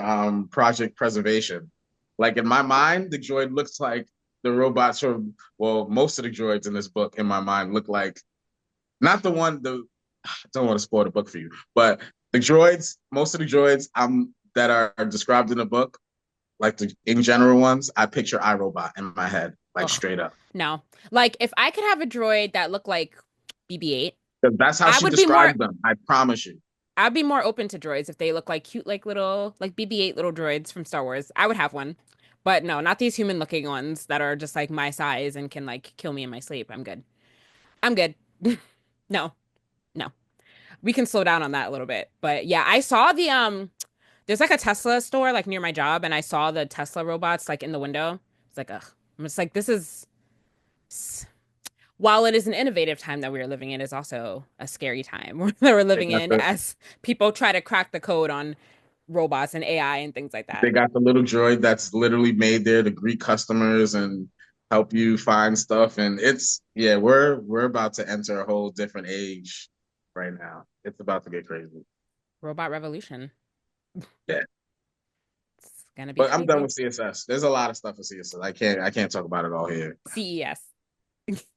Project Preservation. Like in my mind, the droid looks like the robots from well, most of the droids in this book in my mind look like not the one the I don't want to spoil the book for you, but the droids, most of the droids that are described in the book, like the in general ones, I picture iRobot in my head, like Ugh, straight up. no. Like if I could have a droid that looked like BB-8, Because that's how I she would be more describes them. I promise you. I'd be more open to droids if they look like cute like little like BB-8 little droids from Star Wars. I would have one. But no, not these human looking ones that are just like my size and can like kill me in my sleep. I'm good. I'm good. No. No. We can slow down on that a little bit. But yeah, I saw there's like a Tesla store like near my job and I saw the Tesla robots like in the window. It's like, ugh. I'm just like, this is while it is an innovative time that we are living in, it's also a scary time that we're They living got in the as people try to crack the code on robots and AI and things like that. they got the little droid that's literally made there to greet customers and help you find stuff. And it's yeah, we're about to enter a whole different age right now. It's about to get crazy. Robot revolution. Yeah. It's gonna be But I'm done crazy. with CSS. There's a lot of stuff with CSS. I can't talk about it all here. CES.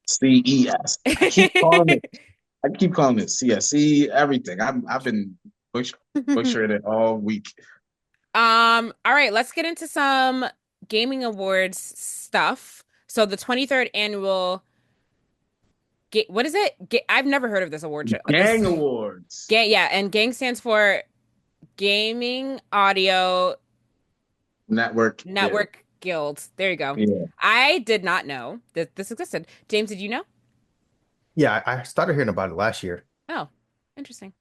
CES. I keep calling it CSE, everything. I've been butchering it all week. All right, let's get into some gaming awards stuff. So the 23rd annual what is it? I've never heard of this award show. This G.A.N.G Awards. Yeah, and Gang stands for Gaming Audio Network. Yeah. Network Guild. There you go. Yeah. I did not know that this existed. James, did you know? Yeah, I started hearing about it last year. Oh, interesting.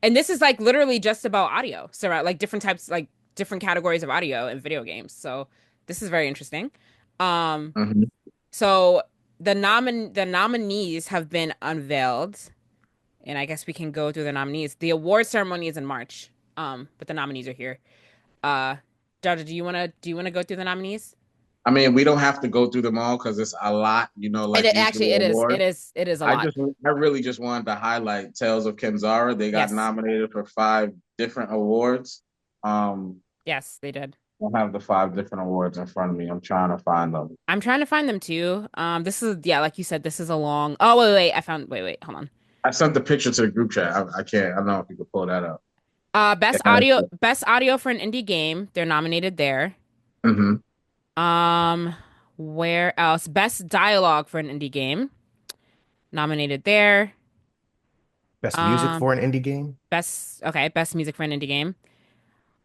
And this is like literally just about audio. So like different types, like different categories of audio in video games. So this is very interesting. Um, Mhm. so the nominees have been unveiled, and I guess we can go through the nominees. The award ceremony is in March. But the nominees are here. Uh, Jaja, do you wanna go through the nominees? I mean, we don't have to go through them all because it's a lot, you know, like Actually usual awards. it is a lot. I really just wanted to highlight Tales of Kenzara. They got Yes. nominated for 5 different awards. Um, Yes, they did. I have the 5 different awards in front of me. I'm trying to find them. I'm trying to find them too. This is yeah, like you said, this is a long. Oh wait, I found. Wait, hold on. I sent the picture to the group chat. I can't. I don't know if you can pull that up. Best audio for an indie game. They're nominated there. Mm-hmm. Um, where else? Best dialogue for an indie game. Nominated there. Best music Um, for an indie game. best music for an indie game.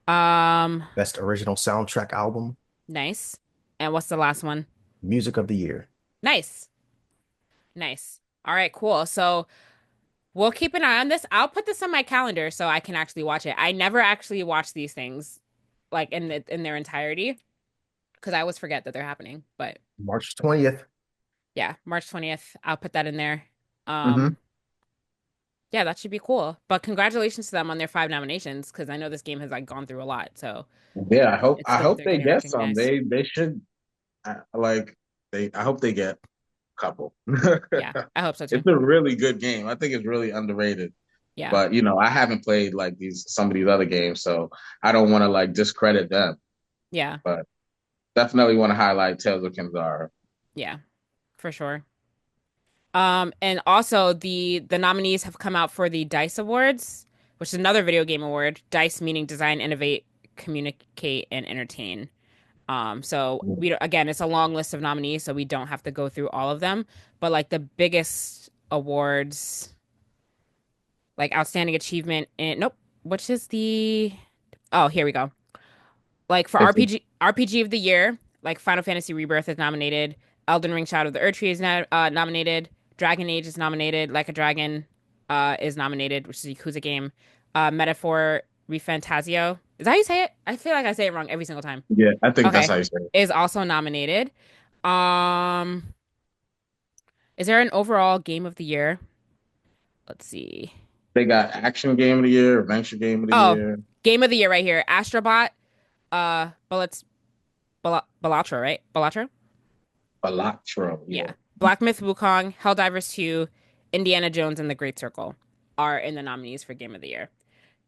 Um, Best original soundtrack album. nice. And what's the last one? Music of the year. Nice. Nice. All right, cool. So we'll keep an eye on this. I'll put this on my calendar so I can actually watch it. I never actually watch these things like in their entirety because I always forget that they're happening. But March 20th. yeah, March 20th. I'll put that in there. Mm-hmm. Yeah, that should be cool. But congratulations to them on their 5 nominations because I know this game has like gone through a lot. So Yeah, it's I good that hope they're they getting get some. recognized. They should like they. I hope they get a couple. Yeah, I hope so too. It's a really good game. I think it's really underrated. Yeah, But you know, I haven't played like some of these other games, so I don't want to like discredit them. yeah, But definitely want to highlight Tales of Kenzara. yeah, for sure. And also the nominees have come out for the DICE Awards, which is another video game award. DICE meaning design, innovate, communicate, and entertain. So again, it's a long list of nominees, so we don't have to go through all of them. But like the biggest awards, like outstanding achievement in nope, which is the oh, here we go. Like for It's RPG of the year, like Final Fantasy Rebirth is nominated, Elden Ring Shadow of the Erdtree is nominated, Dragon Age is nominated, Like a Dragon is nominated, which is a Yakuza game. Metaphor Refantasio. Is that how you say it? I feel like I say it wrong every single time. yeah, I think that's Okay. how you say it. Is also nominated. Um, is there an overall game of the year? Let's see. They got action game of the year, adventure game of the Oh, year, game of the year right here. Astrobot, Bullets, Balatro, right? Balatro? Balatro, Yeah. yeah. Black Myth Wukong, Helldivers 2, Indiana Jones, and The Great Circle are in the nominees for Game of the Year.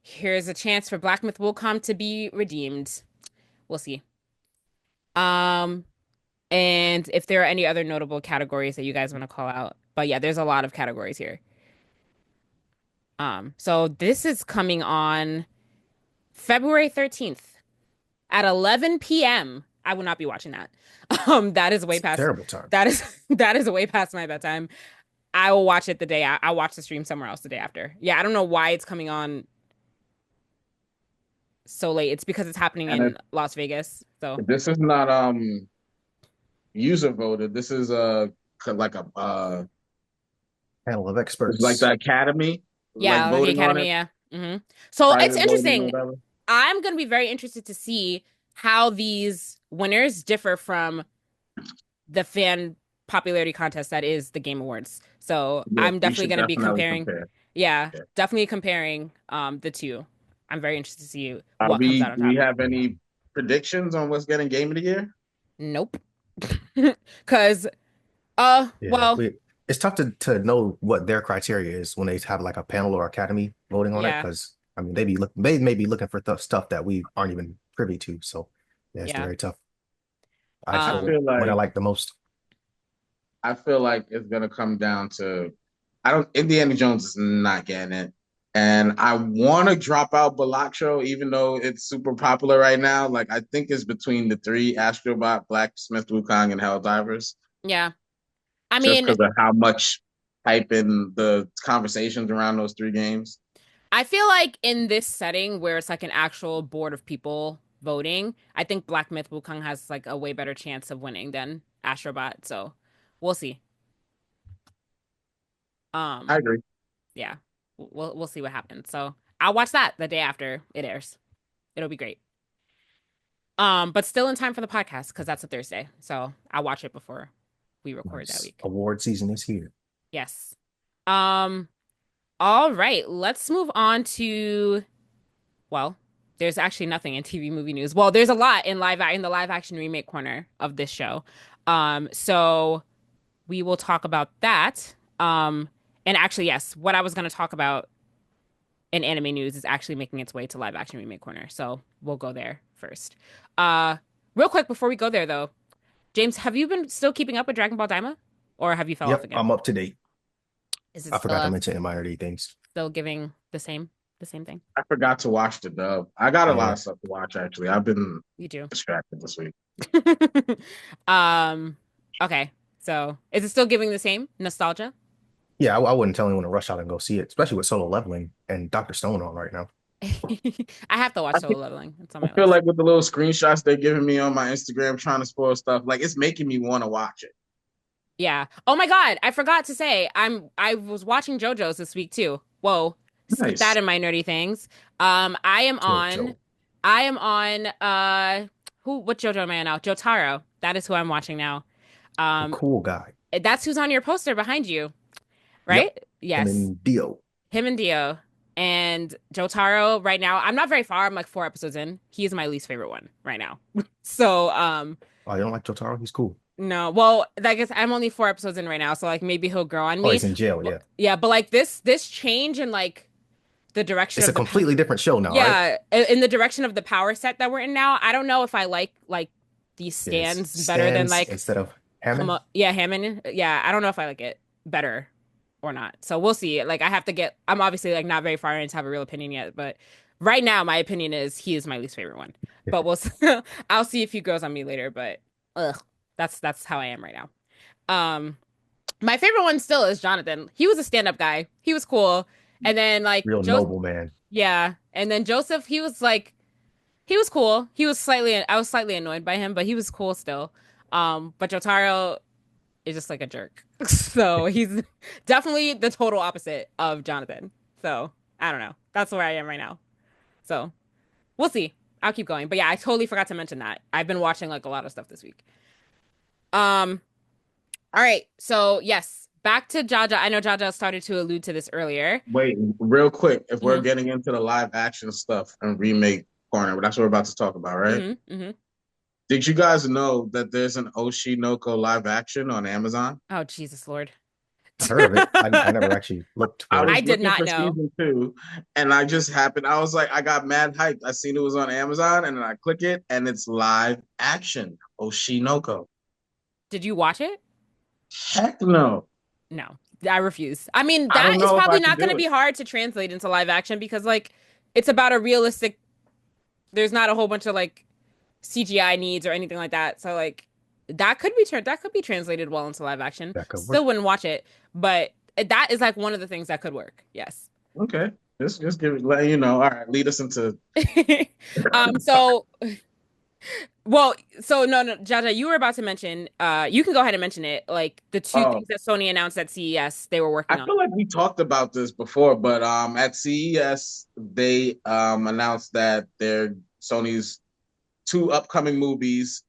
Here's a chance for Black Myth Wukong to be redeemed. We'll see. Um, and if there are any other notable categories that you guys want to call out. But yeah, there's a lot of categories here. So this is coming on February 13th at 11 p.m. I will not be watching that. That is way It's a past terrible time. that is way past my bedtime. I will watch it the day I'll watch the stream somewhere else the day after. Yeah, I don't know why it's coming on so late. It's because it's happening And in Las Vegas. So this is not user voted. This is like a Panel of it's like experts. the Academy like yeah, like the voting on Academy, it, yeah. So it's private voting or interesting. whatever. I'm gonna be very interested to see how these winners differ from the fan popularity contest that is the Game Awards. So Yeah, I'm we definitely should gonna be definitely comparing, compare. yeah, Yeah. definitely comparing the two. I'm very interested to see Are what comes we out on do we top. have any predictions on what's getting game of the year? Nope. Because Yeah, well, it's tough to know what their criteria is when they have like a panel or academy voting on it yeah, because I mean they may be looking for stuff that we aren't even privy to. So yeah, it's yeah. very tough. I just I know Um, feel what I like like the most. it's gonna come down to I don't Indiana Jones is not getting it. And I want to drop out Balatro, even though it's super popular right now. Like I think it's between the three: Astrobot, Blacksmith, Wukong, and Helldivers. yeah. I Just mean, because of how much hype in the conversations around those three games. I feel like in this setting where it's like an actual board of people voting, I think Black Myth Wukong has like a way better chance of winning than Astrobot. So we'll see. I Um, agree. yeah, we'll see what happens. So I'll watch that the day after it airs. It'll be great. But still in time for the podcast because that's a Thursday. So I'll watch it before we record that Nice. week. Award season is here. Yes. Um, all right, let's move on to well, there's actually nothing in TV movie news. Well, there's a lot in in the live action remake corner of this show. So we will talk about that. And actually, yes, what I was going to talk about in anime news is actually making its way to live action remake corner. So we'll go there first. Uh, Real quick before we go there though, James, have you been still keeping up with Dragon Ball Daima, or have you fell off Yep, again? I'm up to date. Is it I still forgot to mention in my early things. still giving the same thing? I forgot to watch the dub. I got a lot Yeah. of stuff to watch actually. I've been You do. distracted this week. um, okay. So is it still giving the same nostalgia? Yeah, I wouldn't tell anyone to rush out and go see it, especially with Solo Leveling and Dr. Stone on right now. I have to watch I Solo feel, Leveling. It's on I my feel list. like with the little screenshots they're giving me on my Instagram trying to spoil stuff, like it's making me want to watch it. Yeah. Oh my God, I forgot to say I was watching JoJo's this week too. Whoa. Keep that Nice. in my nerdy things. I am on JoJo, I am on what JoJo am I on now? Jotaro. That is who I'm watching now. the Um cool guy. that's who's on your poster behind you, Yep, right? him Yes. and Dio. Him and Dio. And Jotaro right now, I'm not very far. I'm like 4 episodes in. He is my least favorite one right now. So, Oh, you don't like Jotaro? He's cool. no. Well, I guess I'm only 4 episodes in right now, so like maybe he'll grow on Oh, me. he's in jail. Yeah, Yeah, but like this change in like the direction it's a of the completely different show now, right? yeah, in the direction of the power set that we're in now. I don't know if I like these It's stands better than stands like instead of Hammond. Yeah, Hammond. Yeah, I don't know if I like it better or not. So we'll see. Like I have to get I'm obviously like not very far in to have a real opinion yet, but Right now, my opinion is he is my least favorite one. But I'll see if he grows on me later. But ugh, that's how I am right now. Um, my favorite one still is Jonathan. He was a stand-up guy. He was cool. And then like Real Joseph, noble man. yeah. And then Joseph, he was cool. I was slightly annoyed by him, but he was cool still. But Jotaro is just like a jerk. So he's definitely the total opposite of Jonathan. So I don't know. That's where I am right now. So we'll see. I'll keep going. But yeah, I totally forgot to mention that. I've been watching like a lot of stuff this week. Um, all right. So yes, back to Jaja. I know Jaja started to allude to this earlier. Wait, real quick, if we're Hmm. getting into the live action stuff and remake corner, that's what we're about to talk about, right? Hmm. Hmm. Did you guys know that there's an Oshinoko live action on Amazon? Oh, Jesus Lord. I heard of it. I never actually looked I for it. I was did looking not for know. season 2, and I just happened. I was like, I got mad hyped. I seen it was on Amazon, and then I click it, and it's live action Oshinoko. Did you watch it? Heck no. No, I refuse. I mean, I that don't is know if probably I could not going to do be it. hard to translate into live action because, like, it's about a realistic. There's not a whole bunch of like CGI needs or anything like that. So, like, that could be translated well into live action. That could Still work. wouldn't watch it, but that is like one of the things that could work. Yes. Okay, just give it. Let you know. All right, lead us into. So well, so no, Jaja, you were about to mention. You can go ahead and mention it. Like the two Oh, things that Sony announced at CES, they were I working on. feel like we talked about this before, but at CES they announced that their Sony's 2 upcoming movies,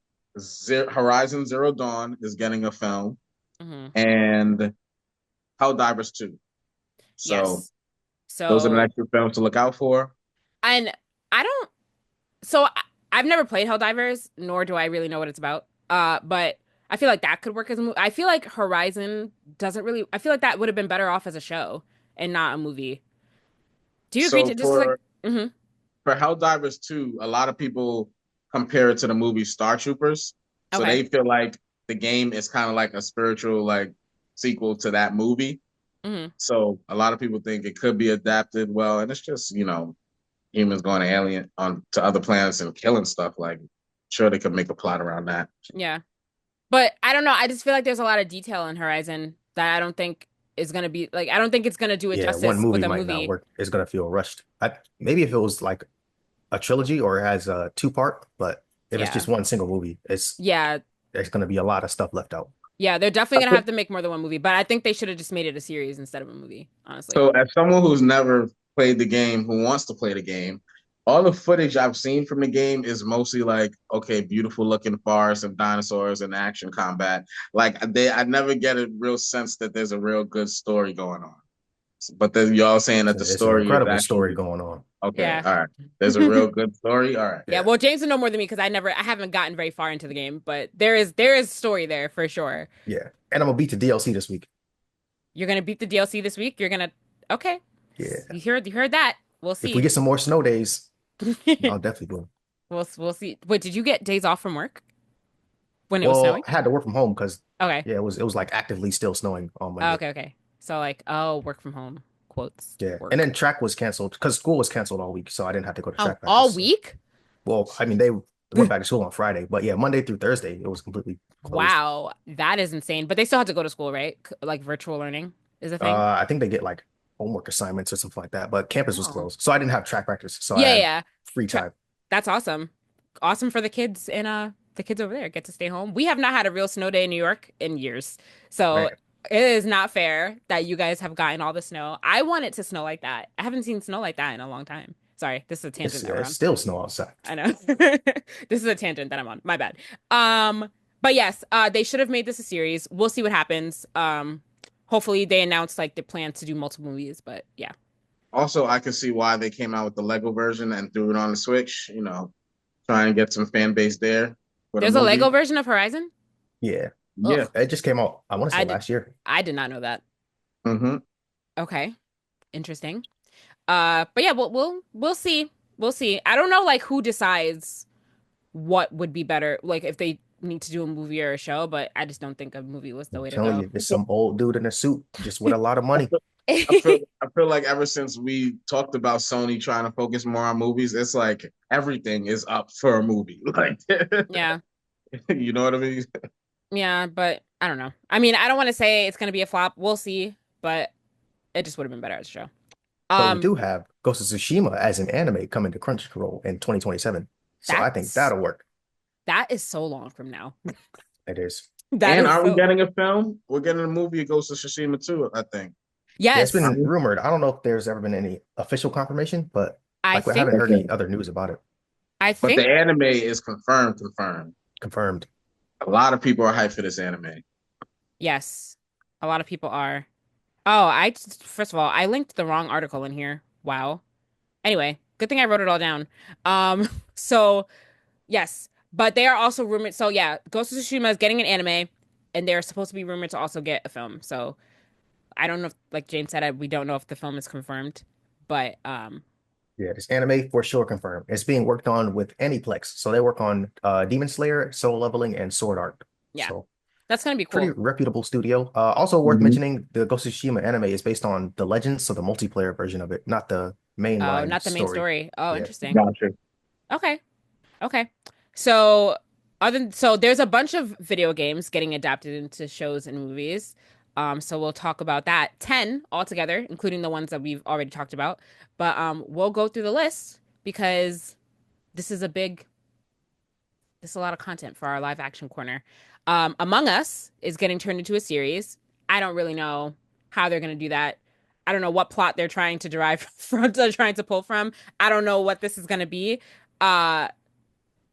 Horizon Zero Dawn is getting a film, Hmm. and Helldivers 2. So Yes. those are the So, next 2 films to look out for. and I don't. So I've never played Helldivers, nor do I really know what it's about. But I feel like that could work as a movie. I feel like Horizon doesn't really. I feel like that would have been better off as a show and not a movie. Do you agree So to just like? Hmm. for Helldivers 2, a lot of people compare it to the movie Star Troopers. So Okay. they feel like the game is kind of like a spiritual like sequel to that movie. Hmm. So a lot of people think it could be adapted well, and it's just, humans going to alien on to other planets and killing stuff. Like, sure, they could make a plot around that. Yeah. But I don't know. I just feel like there's a lot of detail in Horizon that I don't think is gonna be like. I don't think it's gonna do it Yeah, one justice with movie a might not movie. work. It's gonna feel rushed. Maybe if it was like a trilogy or it has a two-part, but if it's Yeah. just one single movie, Yeah. there's gonna be a lot of stuff left out. Yeah. They're definitely gonna have to make more than one movie, but I think they should have just made it a series instead of a movie, honestly. So, as someone who's never played the game, who wants to play the game, all the footage I've seen from the game is mostly like, okay, beautiful looking forest and dinosaurs and action combat. Like I never get a real sense that there's a real good story going on. But then y'all saying that the It's an story is incredible story actually going on. okay. Yeah. All right, there's a real good story. All right. Yeah, Yeah, well, James would know more than me because I haven't gotten very far into the game, but there is story there for sure. yeah. And I'm gonna beat the DLC this week. You're gonna beat the DLC this week. You're gonna okay. Yeah. You heard that. We'll If we see. get some more snow days, I'll definitely do it. We'll see. Wait, did you get days off from work when it was Well, snowing? I had to work from home because Okay. yeah, it was like actively still snowing on Monday. Okay, okay. So like, oh, work from home quotes Yeah. And work. then track was canceled because school was canceled all week, so I didn't have to go to Oh, track all practice. So, week? well, I mean they went back to school on Friday, but yeah, Monday through Thursday it was completely closed. Wow, that is insane. But they still have to go to school, right? Like virtual learning is a thing. I think they get like homework assignments or something like that, but campus was Oh. closed, so I didn't have track practice, so I Yeah, had yeah. free Tra- time. That's awesome. Awesome for the kids and the kids over there get to stay home. We have not had a real snow day in New York in years. So Man, it is not fair that you guys have gotten all the snow. I want it to snow like that. I haven't seen snow like that in a long time. Sorry, this is a tangent that we're it's on. still snow outside. I know. This is a tangent that I'm on. My bad. But yes, they should have made this a series. We'll see what happens. Hopefully they announce like the plan to do multiple movies, but yeah. Also, I can see why they came out with the Lego version and threw it on the Switch. Try and get some fan base there for the There's a Lego movie. version of Horizon? Yeah, Yeah. Ugh, it just came out. I want to say I did last year. I did not know that. Hmm. Okay. Interesting. But yeah, we'll see. We'll see. I don't know like who decides what would be better, like if they need to do a movie or a show, but I just don't think a movie was the I'm way to telling go. you, it's some old dude in a suit just with a lot of money. I feel like ever since we talked about Sony trying to focus more on movies, it's like everything is up for a movie. Like, Yeah. you know what I mean? Yeah, but I don't know. I mean, I don't want to say it's gonna be a flop. We'll see, but it just would have been better as a show. But we Um, do have Ghost of Tsushima as an anime coming to Crunchyroll in 2027. So I think that's that'll work. that is so long from now. It is. That And is are we so getting a film? We're getting a movie of Ghost of Tsushima too, I think. Yeah, it's yes. been rumored. I don't know if there's ever been any official confirmation, but I like we think haven't heard Okay. any other news about it. I But the think anime is confirmed. Confirmed. A lot of people are hyped for this anime. yes. A lot of people are. Oh, first of all, I linked the wrong article in here. Wow. Anyway, good thing I wrote it all down. So yes, but they are also rumored. So yeah, Ghost of Tsushima is getting an anime, and they're supposed to be rumored to also get a film. So I don't know if, like James said, we don't know if the film is confirmed, but Yeah, this anime for sure confirmed. It's being worked on with Aniplex. So they work on Demon Slayer, Soul Leveling, and Sword Art. yeah, So that's gonna be pretty cool. reputable studio. Also worth Mhm. mentioning, the Ghost of Tsushima anime is based on the Legends, so the multiplayer version of it, not the Oh, mainline not the main story. story. Oh, Yeah. interesting. Gotcha. Okay, okay. So so there's a bunch of video games getting adapted into shows and movies. So we'll talk about that. 10 altogether, including the ones that we've already talked about. But we'll go through the list because this is a big this is a lot of content for our live action corner. Among Us is getting turned into a series. I don't really know how they're going to do that. I don't know what plot they're trying to derive from, they're trying to pull from. I don't know what this is going to be. Uh,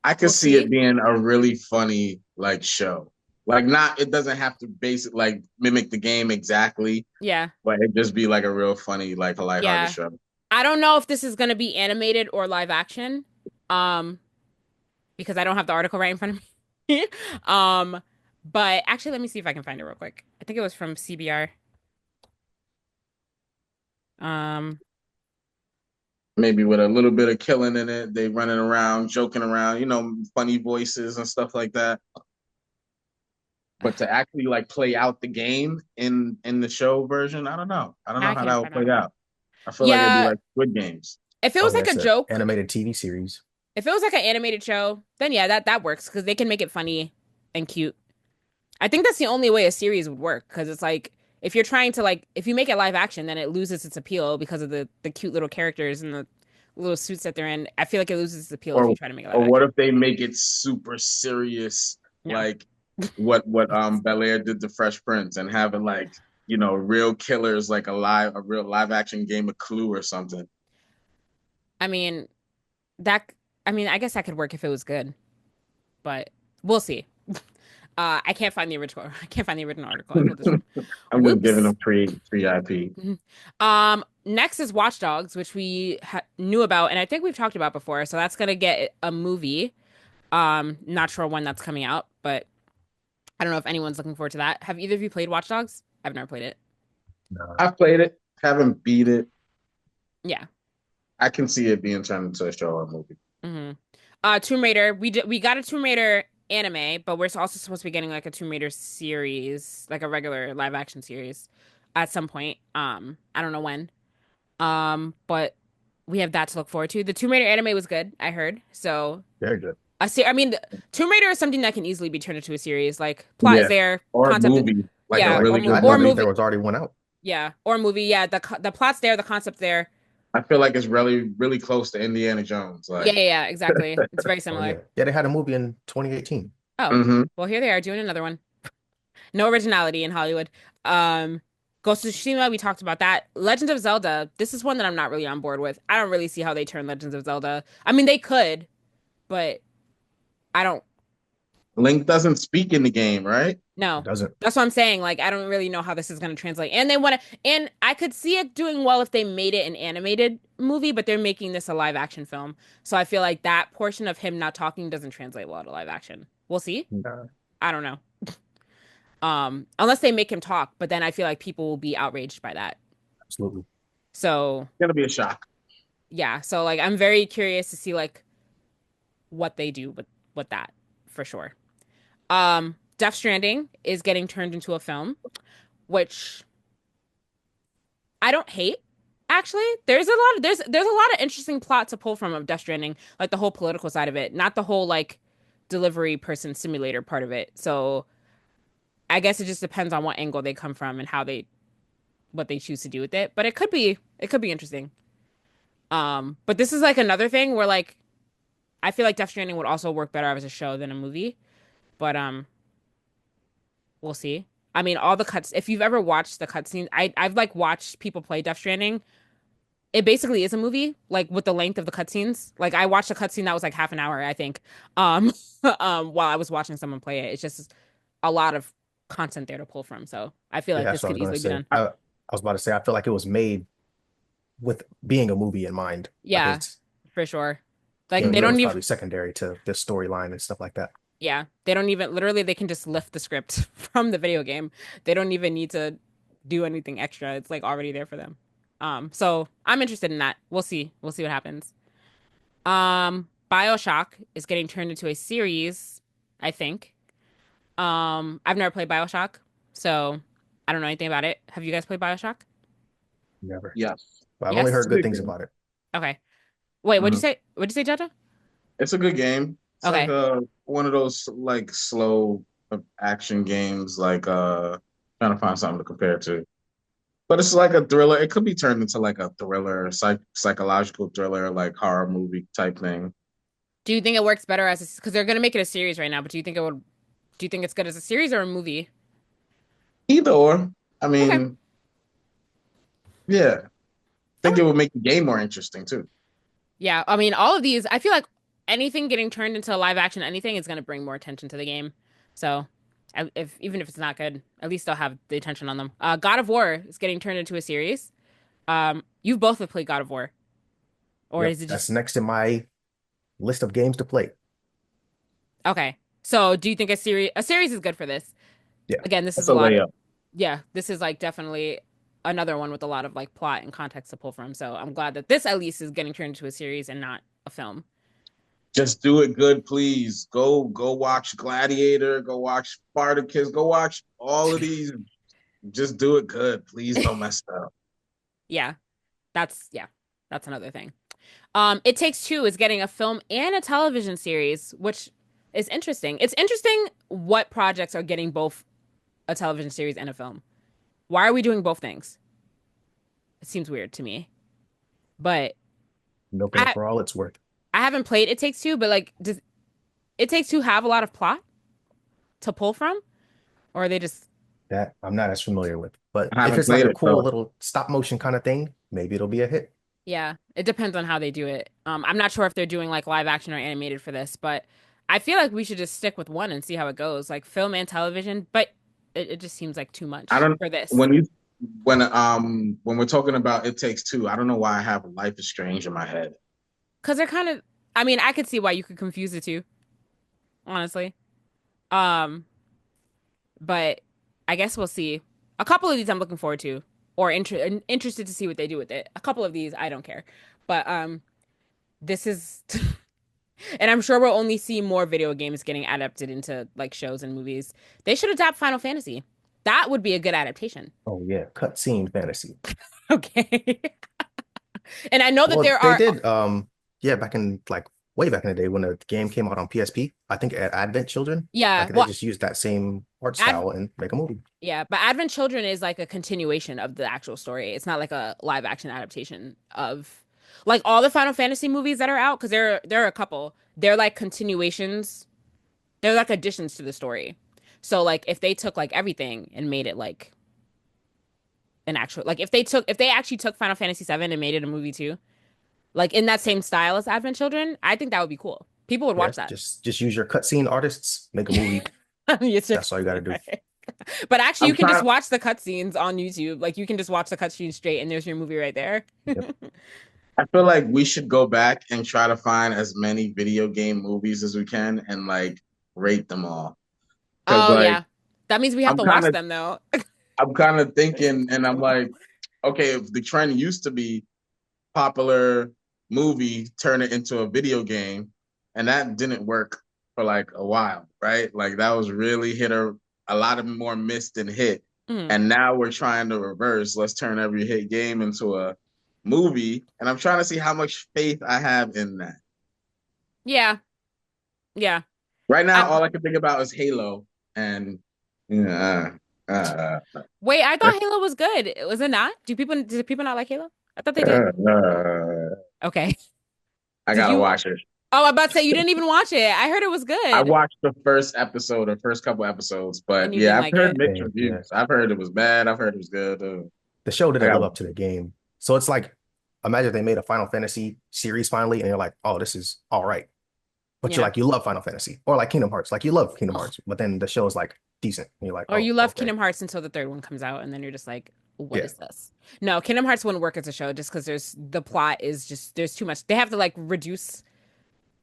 I could we'll see it see. being a really funny like show. Like not it doesn't have to like mimic the game exactly, Yeah, but it just be like a real funny, like a lighthearted yeah. show. I don't know if this is going to be animated or live action. Um, because I don't have the article right in front of me. um, but actually, let me see if I can find it real quick. I think it was from CBR. Um, Maybe with a little bit of killing in it, they running around, joking around, funny voices and stuff like that. But to actually like play out the game in the show version, I don't know. I don't know I how that can't would find it. play out. I feel like it'd be Yeah, like Squid Games. if it Oh was yeah, like a it's an joke, animated TV series. if it was like an animated show, then yeah, that works because they can make it funny and cute. I think that's the only way a series would work because it's like if you're trying to like if you make it live action, then it loses its appeal because of the cute little characters and the little suits that they're in. I feel like it loses its appeal if you Or try to make it live or what action. if they make it super serious, No. like what Bel Air did to Fresh Prince, and having like real killers, like a real live action game of Clue or something. I mean, that I mean, I guess that could work if it was good, but we'll see. I can't find the original. I can't find the original article I pulled this from. I'm just giving Whoops. them free IP. Mhm. Next is Watch Dogs, which we knew about, and I think we've talked about before. So that's gonna get a movie. Not sure when that's coming out, but I don't know if anyone's looking forward to that. Have either of you played Watch Dogs? I've never played it. No. I've played it, haven't beat it. Yeah. I can see it being turned into a show or movie. hmm Tomb Raider. We got a Tomb Raider anime, but we're also supposed to be getting like a Tomb Raider series, like a regular live action series, at some point. I don't know when. But we have that to look forward to. The Tomb Raider anime was good, I heard. So Very good. I mean, Tomb Raider is something that can easily be turned into a series. Like plot is Yeah, there, or a concept, movie, like Yeah, a yeah, like really good I or think movie. there movie, was already one out. yeah, or movie, yeah. The plot's there, the concept's there. I feel like it's really, really close to Indiana Jones. Yeah, Like, yeah, yeah, exactly. It's very Oh yeah. similar. Yeah, they had a movie in 2018. Oh, hmm well, here they are doing another one. No originality in Hollywood. Um, Ghost of Tsushima, we talked about that. Legend of Zelda, this is one that I'm not really on board with. I don't really see how they turn Legends of Zelda. I mean, they could, but I don't Link doesn't speak in the game, right? It know. doesn't. That's what I'm saying. Like, I don't really know how this is going to translate. And they want to, and I could see it doing well if they made it an animated movie, but they're making this a live action film. So I feel like that portion of him not talking doesn't translate well to live action. We'll see. I don't know. Unless they make him talk, but then I feel like people will be outraged by that. Absolutely. So It's gonna be a shock. yeah, so like I'm very curious to see like what they do with that for sure. Death Stranding is getting turned into a film, which I don't hate. Actually, there's a lot of interesting plot to pull from of Death Stranding, like the whole political side of it, not the whole like delivery person simulator part of it. So I guess it just depends on what angle they come from and how they what they choose to do with it. But it could be interesting. But this is like another thing where like I feel like Death Stranding would also work better as a show than a movie. But we'll see. I mean, all the cuts. If you've ever watched the cutscenes, I've like watched people play Death Stranding. It basically is a movie, like with the length of the cutscenes. Like I watched a cutscene that was like half an hour, I think, while I was watching someone play it. It's just a lot of content there to pull from. So I feel Yeah, like that's this what I could was gonna easily be say. done. I was about to say I feel like it was made with being a movie in mind. Like Yeah, it's for sure. Like they gameplay don't was even. probably secondary to the storyline and stuff like that. Yeah, they don't even. Literally, they can just lift the script from the video game. They don't even need to do anything extra. It's like already there for them. So I'm interested in that. We'll see. We'll see what happens. BioShock is getting turned into a series, I think. I've never played BioShock, so I don't know anything about it. Have you guys played BioShock? Never. Yes. But I've only Yes? heard It's a good good things game. about it. Okay. Wait, what'd you Mhm. say? What'd you say, Jaja? It's a good game. It's like Okay. one of those like slow action games, like trying to find something to compare it to. But it's like a thriller. It could be turned into like a thriller, psychological thriller, like horror movie type thing. Do you think it works better as a, because they're gonna make it a series right now, but do you think it's good as a series or a movie? Either or. I Okay. mean, yeah. I think Okay. it would make the game more interesting too. Yeah, I mean, all of these, I feel like anything getting turned into a live action anything is going to bring more attention to the game. So, if even if it's not good, at least they'll have the attention on them. God of War is getting turned into a series. You both have played God of War, or Yep. is it That's just next in my list of games to play. okay? So, do you think a series is good for this? Yeah. Again, this is That's a a lot of layup. yeah, this is like definitely another one with a lot of like plot and context to pull from. So, I'm glad that this at least is getting turned into a series and not a film. Just do it good, please. Go watch Gladiator, go watch Spartacus, go watch all of these. Just do it good. Please don't mess it up. Yeah, yeah, that's another thing. It Takes Two is getting a film and a television series, which is interesting. It's interesting what projects are getting both a television series and a film. Why are we doing both things? It seems weird to me. But Milking it I for all it's worth. I haven't played It Takes Two, but like does It Takes Two have a lot of plot to pull from? Or are they just That I'm not as familiar with. But I if haven't it's like played a it cool though. little stop motion kind of thing, maybe it'll be a hit. yeah, it depends on how they do it. I'm not sure if they're doing like live action or animated for this, but I feel like we should just stick with one and see how it goes, like film and television. But it just seems like too I much don't for this when you when we're talking about It Takes Two, I don't know why I have Life is Strange in my head. because they're kind of. I mean, I could see why you could confuse the two, honestly. Um, but I guess we'll see. A couple of these I'm looking forward to, or interested to see what they do with it. A couple of these I don't care, but this is. And I'm sure we'll only see more video games getting adapted into like shows and movies. They should adapt Final Fantasy. That would be a good adaptation. Oh yeah, cutscene fantasy. Okay. And I know that Well, there they are did yeah, back in like way back in the day when the game came out on PSP, I think at Advent Children, yeah, like they well, just used that same art Ad style and make a movie. yeah, but Advent Children is like a continuation of the actual story. It's not like a live action adaptation of like all the Final Fantasy movies that are out because there are a couple. They're like continuations. They're like additions to the story. So like if they took like everything and made it like an actual like if they actually took Final Fantasy VII and made it a movie too, like in that same style as Advent Children, I think that would be cool. People would Yeah, watch that. just use your cutscene artists, make a movie. It's That's just- all you got to do. But actually, you I'm can just trying. watch the cutscenes on YouTube. Like you can just watch the cutscenes straight, and there's your movie right there. Yep. I feel like we should go back and try to find as many video game movies as we can and like rate them all. Because Oh like yeah, that means we have I'm to kind watch of them though. I'm kind of thinking, and I'm like, okay, if the trend used to be popular movie, turn it into a video game, and that didn't work for like a while, right? Like that was really a lot of more missed than hit. Mhm. And now we're trying to reverse. Let's turn every hit game into a movie. And I'm trying to see how much faith I have in that. Yeah. Yeah. Right now, I, all I can think about is Halo. And yeah, wait, I thought Halo was good. Was it not? Did people not like Halo? I thought they did. uh, Okay. I Did gotta you? watch it. Oh, I'm about to say you didn't even watch it. I heard it was I good. watched the first episode or first couple episodes, And but you didn't yeah, I've like heard it? mixed Yeah, yeah. reviews. I've heard it was bad. I've heard it was good. The show I didn't live got up to the game. So it's like, imagine if they made a Final Fantasy series finally, and you're like, oh, this is all right. But Yeah. you love Final Fantasy, or like Kingdom Hearts, like you love Kingdom Ugh. Hearts, but then the show is like decent. And you're like, Or oh, you love okay, Kingdom Hearts until the third one comes out, and then you're just like, what yeah. is this? No, Kingdom Hearts wouldn't work as a show just because the plot is just there's too much. They have to like reduce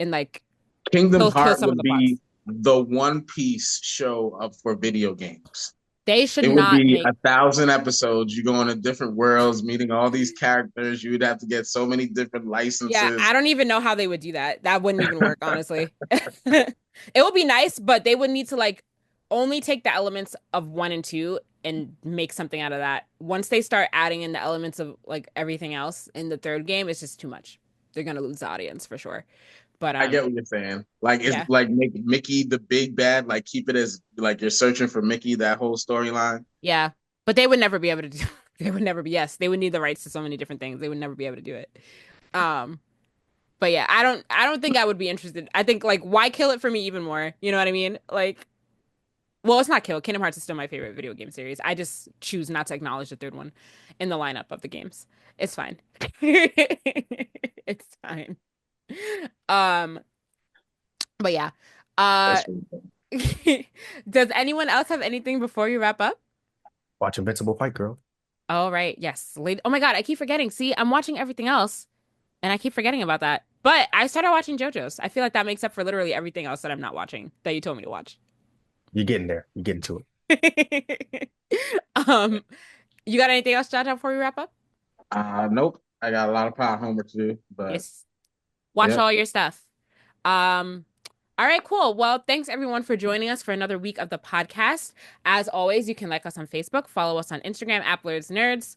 and like Kingdom kill Heart some of would the be plots. the One Piece show up for video games. They should It would not be make 1,000 episodes. You go into different worlds, meeting all these characters. You would have to get so many different Yeah, I licenses. don't even know how they would do that. That wouldn't even work, honestly. It would be nice, but they would need to like only take the elements of one and two and make something out of that. Once they start adding in the elements of like everything else in the third game, it's just too much. They're gonna lose the audience for sure. But I get what you're saying. Like, it's yeah, like make Mickey the big bad. Like, keep it as like you're searching for Mickey. That whole storyline. yeah. But they would never be able to do. They would never be. Yes, they would need the rights to so many different things. They would never be able to do it. Um, but yeah, I don't think I would be interested. I think like why kill it for me even more? You know what I mean? Like, well, it's not kill. Kingdom Hearts is still my favorite video game series. I just choose not to acknowledge the third one in the lineup of the games. It's fine. It's fine. Um, but yeah. Uh, That's really cool. does anyone else have anything before you wrap up? Watch Invincible Fight Girl. Oh, right. Yes. Oh my God, I keep forgetting. See, I'm watching everything else and I keep forgetting about that. But I started watching JoJo's. I feel like that makes up for literally everything else that I'm not watching that you told me to watch. You're getting there. You're getting to it. Um, you got anything else, Jaja, before we wrap up? Nope. I got a lot of power homework to do, but Yes. Watch yeah. all your stuff. Um, all right, cool. Well, thanks everyone for joining us for another week of the podcast. As always, you can like us on Facebook, follow us on Instagram at Blerdsnerds,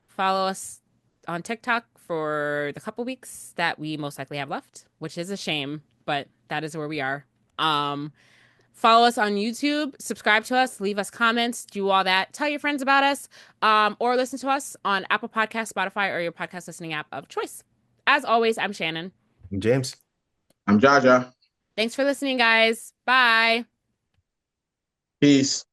follow us on TikTok for the couple weeks that we most likely have left, which is a shame, but that is where we are. Um, Follow us on YouTube, subscribe to us, leave us comments, do all that. Tell your friends about us, or listen to us on Apple Podcasts, Spotify, or your podcast listening app of choice. As always, I'm Shannon. I'm James. I'm Jaja. Thanks for listening, guys. Bye. Peace.